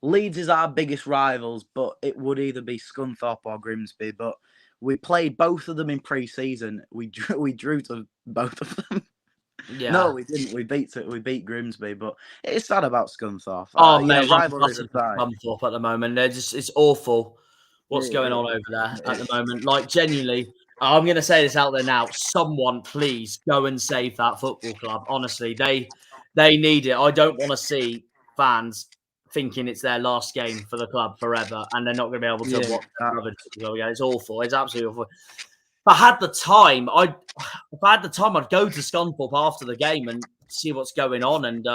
Leeds is our biggest rivals, but it would either be Scunthorpe or Grimsby. But we played both of them in pre-season. We drew to both of them. Yeah. No, we didn't. We beat Grimsby, but it's sad about Scunthorpe. Oh man, rivalries aside. Scunthorpe at the moment. It's awful what's going on over there at the moment. Like, genuinely, I'm going to say this out there now. Someone please go and save that football club. Honestly, they need it. I don't want to see fans thinking it's their last game for the club forever and they're not going to be able to watch that. It's awful. It's absolutely awful. If I had the time, I'd go to Scunthorpe after the game and see what's going on and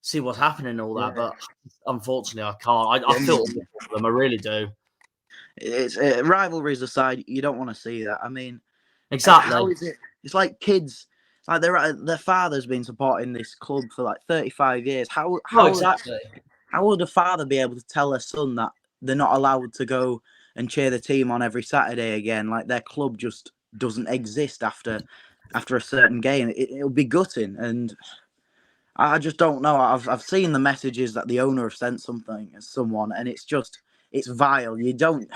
see what's happening and all that. But unfortunately, I can't. I feel awful for them. I really do. It's rivalries aside, you don't want to see that. I mean, exactly. How is it? It's like kids. Like their father's been supporting this club for like 35 years. How exactly? How would a father be able to tell their son that they're not allowed to go and cheer the team on every Saturday again? Like their club just doesn't exist after a certain game. It'll be gutting, and I just don't know. I've seen the messages that the owner have sent someone, and it's vile. You don't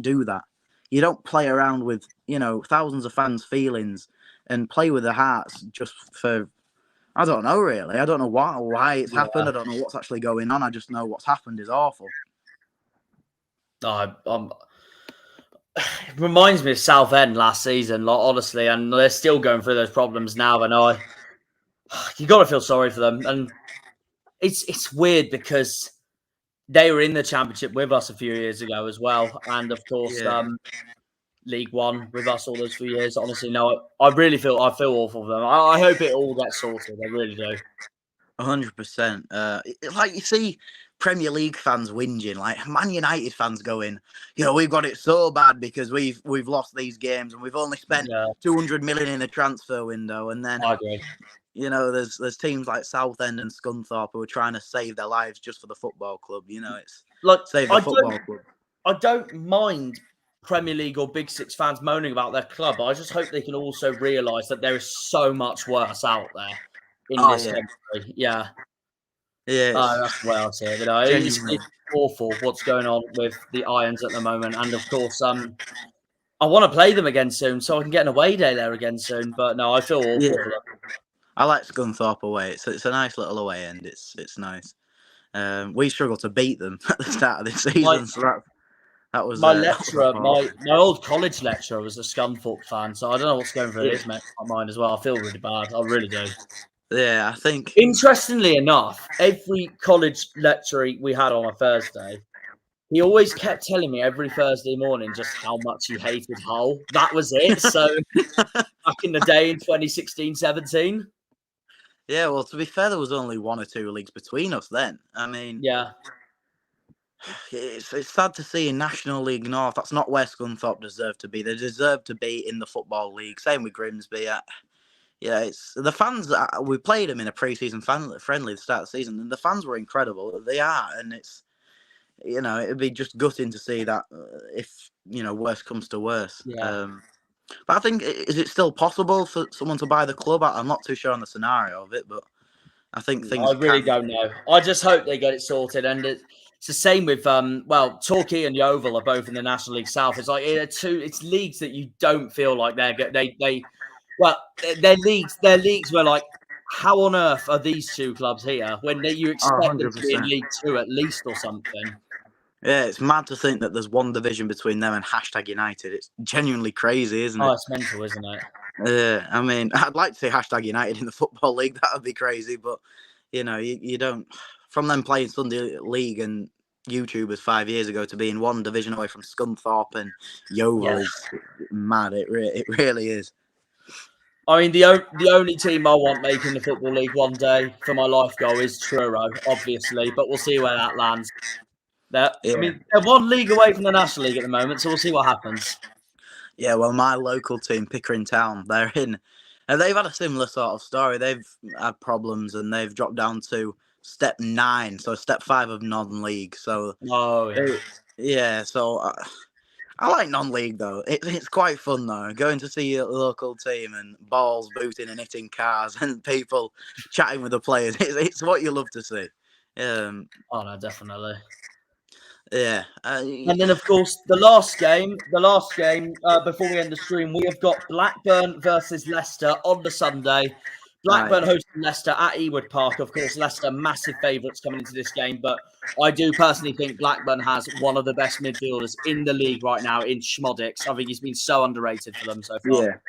do that. You don't play around with thousands of fans' feelings and play with their hearts just for. I don't know really. I don't know why it's happened. I don't know what's actually going on. I just know what's happened is awful. It reminds me of Southend last season, like, honestly, and they're still going through those problems now. And you got to feel sorry for them, and it's weird because they were in the Championship with us a few years ago as well, and of course, League One with us all those few years. Honestly, no, I feel awful for them. I hope it all gets sorted. I really do. 100%. Like you see Premier League fans whinging, like Man United fans going, we've got it so bad because we've lost these games and we've only spent 200 million in a transfer window. And then, I agree. There's teams like Southend and Scunthorpe who are trying to save their lives just for the football club. It's like save the football club. I don't mind Premier League or Big Six fans moaning about their club. I just hope they can also realise that there is so much worse out there in this country. Yeah. That's the way I see it. It's awful what's going on with the Irons at the moment. And of course, I want to play them again soon so I can get an away day there again soon. But no, I feel awful for them. I like Scunthorpe away. It's a nice little away end. It's nice. We struggle to beat them at the start of this season. That was My that was lecturer, horrible. my old college lecturer was a Scunthorpe fan, so I don't know what's going through his mind as well. I feel really bad. I really do. Yeah, I think. Interestingly enough, every college lecturer we had on a Thursday, he always kept telling me every Thursday morning just how much he hated Hull. That was it. So back in the day in 2016, 17. Yeah, well, to be fair, there was only 1 or 2 leagues between us then. I mean, Yeah. it's sad to see in National League North. That's not where Scunthorpe deserve to be. They deserve to be in the Football League. Same with Grimsby. Yeah, it's the fans. We played them in a pre-season friendly at the start of the season, and the fans were incredible. They are, and it's it'd be just gutting to see that if worse comes to worse. Yeah. But I think, is it still possible for someone to buy the club? I'm not too sure on the scenario of it, but I think things I really can. don't know. I just hope they get it sorted. And it's the same with Torquay and Yeovil are both in the National League South. It's like it's leagues that you don't feel like they're leagues where, like, how on earth are these two clubs here when you expect them to be in 100%. League Two at least or something? Yeah, it's mad to think that there's one division between them and #United. It's genuinely crazy, isn't Oh, it? it's mental, isn't it? I mean, I'd like to see #United in the Football League. That would be crazy, but you don't. From them playing Sunday League and YouTubers 5 years ago to being one division away from Scunthorpe and Yeovil is mad. It really is. I mean, the only team I want making the Football League one day for my life goal is Truro, obviously, but we'll see where that lands. I mean, they're one league away from the National League at the moment, so we'll see what happens. Yeah, well, my local team, Pickering Town, they're in. And they've had a similar sort of story. They've had problems and they've dropped down to step 9, so step 5 of non-league. So, so I like non-league though. It's quite fun though, going to see your local team and balls booting and hitting cars and people chatting with the players. It's what you love to see. Oh no, definitely. Yeah. And then, of course, the last game before we end the stream, we have got Blackburn versus Leicester on the Sunday. Blackburn hosting Leicester at Ewood Park. Of course, Leicester massive favourites coming into this game, but I do personally think Blackburn has one of the best midfielders in the league right now in Schmodix. I think he's been so underrated for them so far.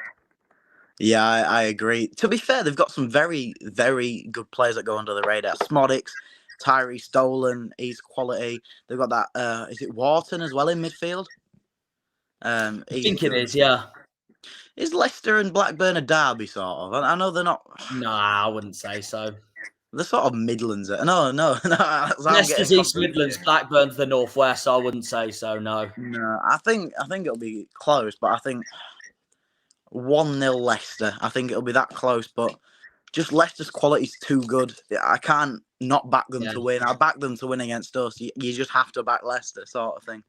Yeah, I agree. To be fair, they've got some very, very good players that go under the radar. Schmodix, Tyree Stolen, he's quality. They've got that, is it Wharton as well in midfield? I think it is, yeah. Is Leicester and Blackburn a derby, sort of? I know they're not. Nah, I wouldn't say so. They're sort of Midlands. No. Leicester's East Midlands, Blackburn's the Northwest. I wouldn't say so, no. No, I think it'll be close, but I think 1-0 Leicester. I think it'll be that close, but just Leicester's quality's too good. I can't not back them to win. I back them to win against us. You just have to back Leicester, sort of thing.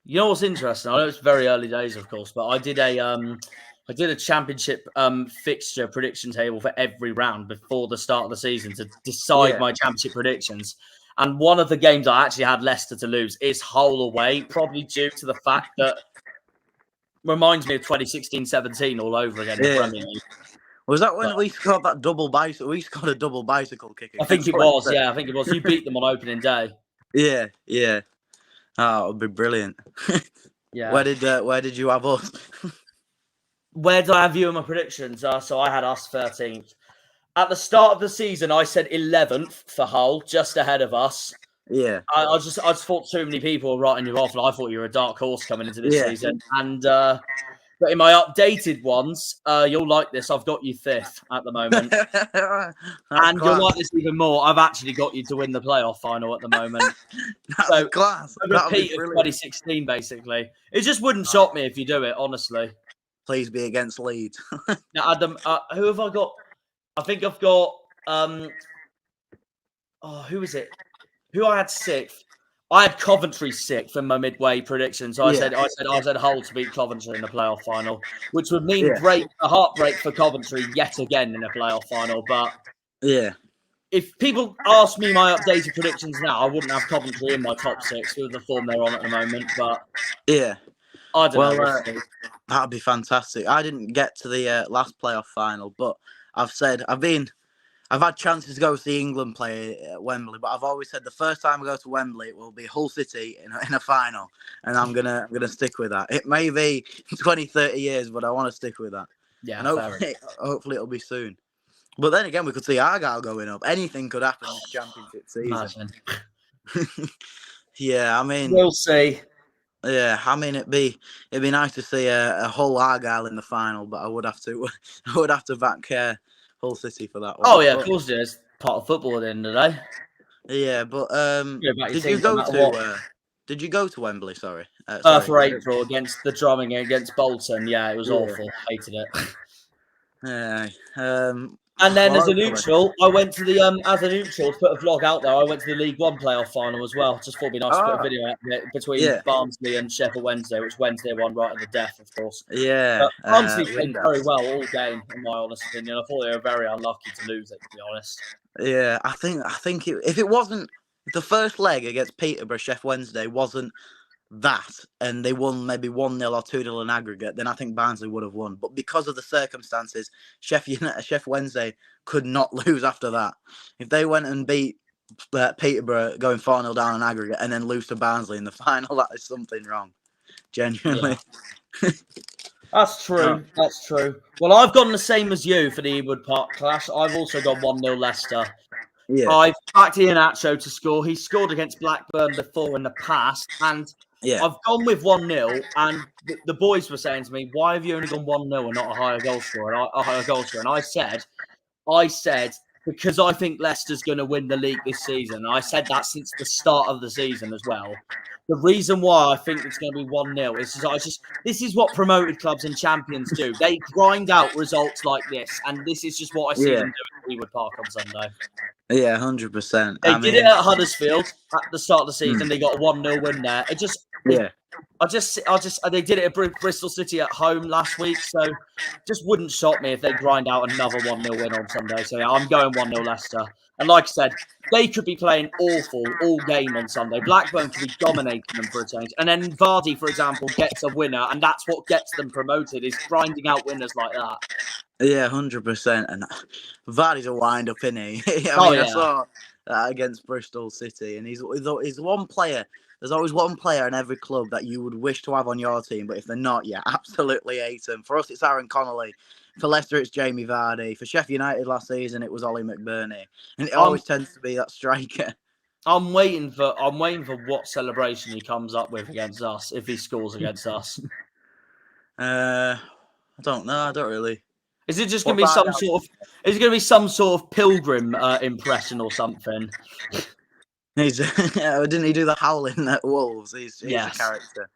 You know what's interesting? I know it's very early days, of course, but I did a championship fixture prediction table for every round before the start of the season to decide my championship predictions. And one of the games I actually had Leicester to lose is Hull away, probably due to the fact that reminds me of 2016-17 all over again. The Premier League. Was that when we scored that double bicycle? We scored a double bicycle kick. I think it was. Yeah, I think it was. You beat them on opening day. Yeah. Oh, it would be brilliant. Yeah. Where did you have us? Where did I have you in my predictions? So I had us 13th. At the start of the season, I said 11th for Hull, just ahead of us. Yeah. I just thought too many people were writing you off, and I thought you were a dark horse coming into this season. And but in my updated ones, you'll like this. I've got you 5th at the moment. And you'll like this even more. I've actually got you to win the playoff final at the moment. That's class. A repeat of 2016, basically. It just wouldn't shock me if you do it, honestly. Please be against Leeds. Now, Adam, who have I got? I think I've got who is it? Who I had 6th? I had Coventry 6th in my midway prediction. So I said Hull to beat Coventry in the playoff final, which would mean a heartbreak for Coventry yet again in the playoff final. But if people ask me my updated predictions now, I wouldn't have Coventry in my top 6 with the form they're on at the moment. But I don't know. That'd be fantastic. I didn't get to the last playoff final, but I've been I've had chances to go see England play at Wembley, but I've always said the first time I go to Wembley, it will be Hull City in a final, and I'm gonna stick with that. It may be 20, 30 years, but I want to stick with that. Yeah, and hopefully it'll be soon. But then again, we could see Argyle going up. Anything could happen this championship season. Yeah, I mean, we'll see. Yeah, I mean it'd be nice to see a Hull Argyle in the final, but I would have to back Hull City for that one. Oh yeah, of course it is. Part of football at the end of the day. Yeah, but did you go to Wembley? Sorry, for April against the drumming against Bolton. Yeah, it was awful. Hated it. Yeah. And then as a neutral, I went to the as a neutral to put a vlog out there. I went to the League One playoff final as well. Just thought it'd be nice to put a video out between Barnsley and Sheffield Wednesday, which Wednesday won right at the death, of course. Yeah, but Barnsley played very well all game, in my honest opinion. I thought they were very unlucky to lose it, to be honest. Yeah, I think if it wasn't the first leg against Peterborough, Sheffield Wednesday wasn't that, and they won maybe 1-0 or 2-0 in aggregate, then I think Barnsley would have won. But because of the circumstances, Sheffield Wednesday could not lose after that. If they went and beat Peterborough going 4-0 down in aggregate and then lose to Barnsley in the final, that is something wrong. Genuinely. Yeah. That's true. That's true. Well, I've gone the same as you for the Ewood Park clash. I've also got 1-0 Leicester. Yeah. I've backed Iheanacho to score. He scored against Blackburn before in the past, and I've gone with 1-0. And the boys were saying to me, "Why have you only gone 1-0 and not a higher goal scorer?" And I said because I think Leicester's going to win the league this season. I said that since the start of the season as well. The reason why I think it's going to be 1-0 is this is what promoted clubs and champions do. They grind out results like this, and this is just what I see them doing at Ewood Park on Sunday. Yeah, 100%. They did it at Huddersfield at the start of the season. They got a 1-0 win there. They did it at Bristol City at home last week, so just wouldn't shock me if they grind out another 1-0 win on Sunday. So yeah, I'm going 1-0 Leicester. And like I said, they could be playing awful all game on Sunday. Blackburn could be dominating them for a change. And then Vardy, for example, gets a winner, and that's what gets them promoted, is grinding out winners like that. Yeah, 100%. And Vardy's a wind-up, isn't he? I saw that against Bristol City, and he's one player. There's always one player in every club that you would wish to have on your team, but if they're not, you absolutely hate them. For us, it's Aaron Connolly. For Leicester, it's Jamie Vardy. For Sheffield United last season, it was Ollie McBurney. And it always tends to be that striker. I'm waiting for what celebration he comes up with against us if he scores against us. I don't know. I don't really. Is it just going to be some sort of? Is it going to be some sort of pilgrim impression or something? Didn't he do the howling at Wolves? He's a character.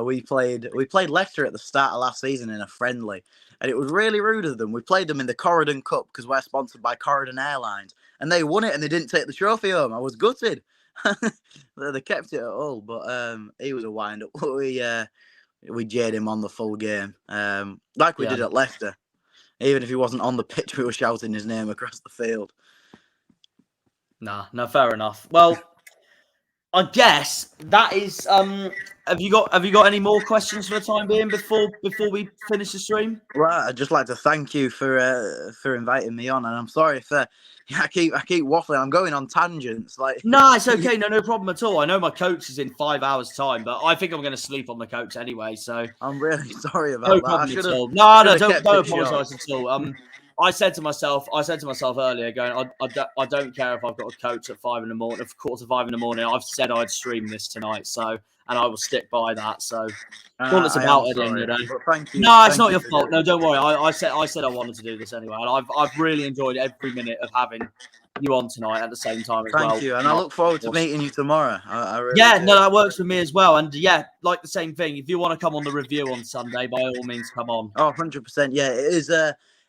We played Leicester at the start of last season in a friendly, and it was really rude of them. We played them in the Corridon Cup because we're sponsored by Corridon Airlines, and they won it, and they didn't take the trophy home. I was gutted. They kept it at Hull, but he was a wind-up. We jeered him on the full game, like we did at Leicester. Even if he wasn't on the pitch, we were shouting his name across the field. No, fair enough. Well, I guess that is. Have you got any more questions for the time being before we finish the stream? Right, I'd just like to thank you for inviting me on, and I'm sorry if I keep waffling. I'm going on tangents. No, it's okay. No problem at all. I know my coach is in 5 hours' time, but I think I'm going to sleep on the coach anyway. So I'm really sorry about that. No problem at all. No, don't apologise at all. I said to myself earlier, going, I don't care if I've got a coach at 5 a.m, of quarter to 5 a.m. I've said I'd stream this tonight, and I will stick by that. So all it's about at the end of the day. Thank you. No, it's not your fault. No, don't worry. I said I wanted to do this anyway, and I've really enjoyed every minute of having you on tonight at the same time as well. Thank you, and I look forward to meeting you tomorrow. I really do. No, that works for me as well. And like the same thing. If you want to come on the review on Sunday, by all means, come on. Oh, 100%. Yeah, it is.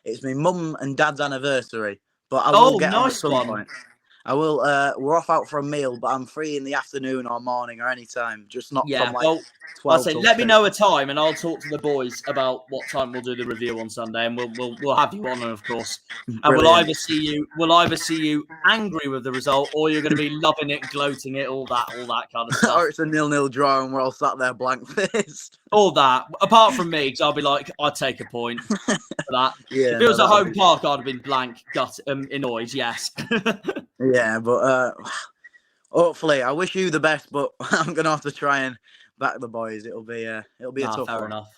It's my mum and dad's anniversary, but I will get on at some point. I will. We're off out for a meal, but I'm free in the afternoon or morning or any time. Just not Yeah, from like well, 12 I'll say till let me 2. know a time, and I'll talk to the boys about what time we'll do the review on Sunday, and we'll have you on, of course. And Brilliant. we'll either see you angry with the result, or you're going to be loving it, gloating it, all that kind of stuff. Or it's a 0-0 draw and we're all sat there blank faced. All that. Apart from me, because I'll be like, I'd take a point for that. Yeah, If it was no, a home park, I'd have been blank, annoyed. Yes. yeah, but hopefully, I wish you the best. But I'm gonna have to try and back the boys. It'll be a tough fair one. enough.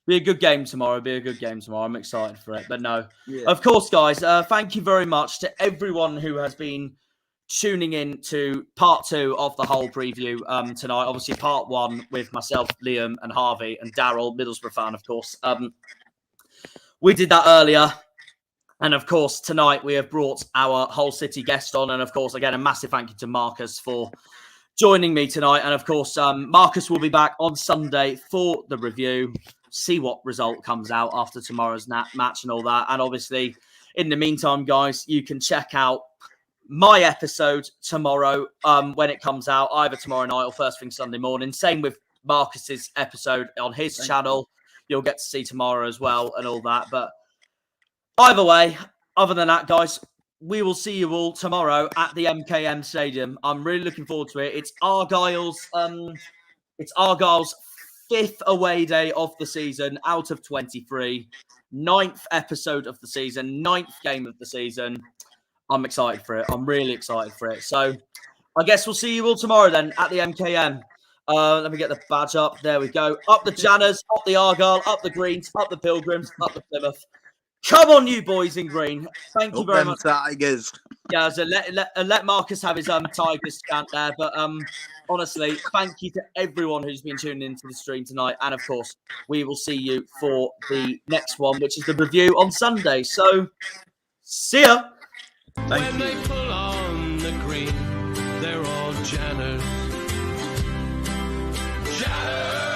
Be a good game tomorrow. I'm excited for it. But no, Yeah. of course, guys. Thank you very much to everyone who has been tuning in to part 2 of the whole preview tonight. Obviously, part 1 with myself, Liam, and Harvey, and Daryl, Middlesbrough fan, of course. We did that earlier. And of course, tonight we have brought our Hull City guest on. And of course, again, a massive thank you to Marcus for joining me tonight. And of course, Marcus will be back on Sunday for the review. See what result comes out after tomorrow's match and all that. And obviously, in the meantime, guys, you can check out my episode tomorrow when it comes out, either tomorrow night or first thing Sunday morning. Same with Marcus's episode on his channel. You'll get to see tomorrow as well and all that. But either way, other than that, guys, we will see you all tomorrow at the MKM Stadium. I'm really looking forward to it. It's Argyle's 5th away day of the season out of 23. 9th episode of the season, 9th game of the season. I'm excited for it. I'm really excited for it. So I guess we'll see you all tomorrow then at the MKM. Let me get the badge up. There we go. Up the Janners, up the Argyle, up the Greens, up the Pilgrims, up the Plymouth. Come on, you boys in green. Thank you very much. Tigers. Yeah, so let Marcus have his Tigers chant there. But honestly, thank you to everyone who's been tuning into the stream tonight. And of course, we will see you for the next one, which is the review on Sunday. So, see ya. Thank you. They pull on the green, they're all Janners. Janners!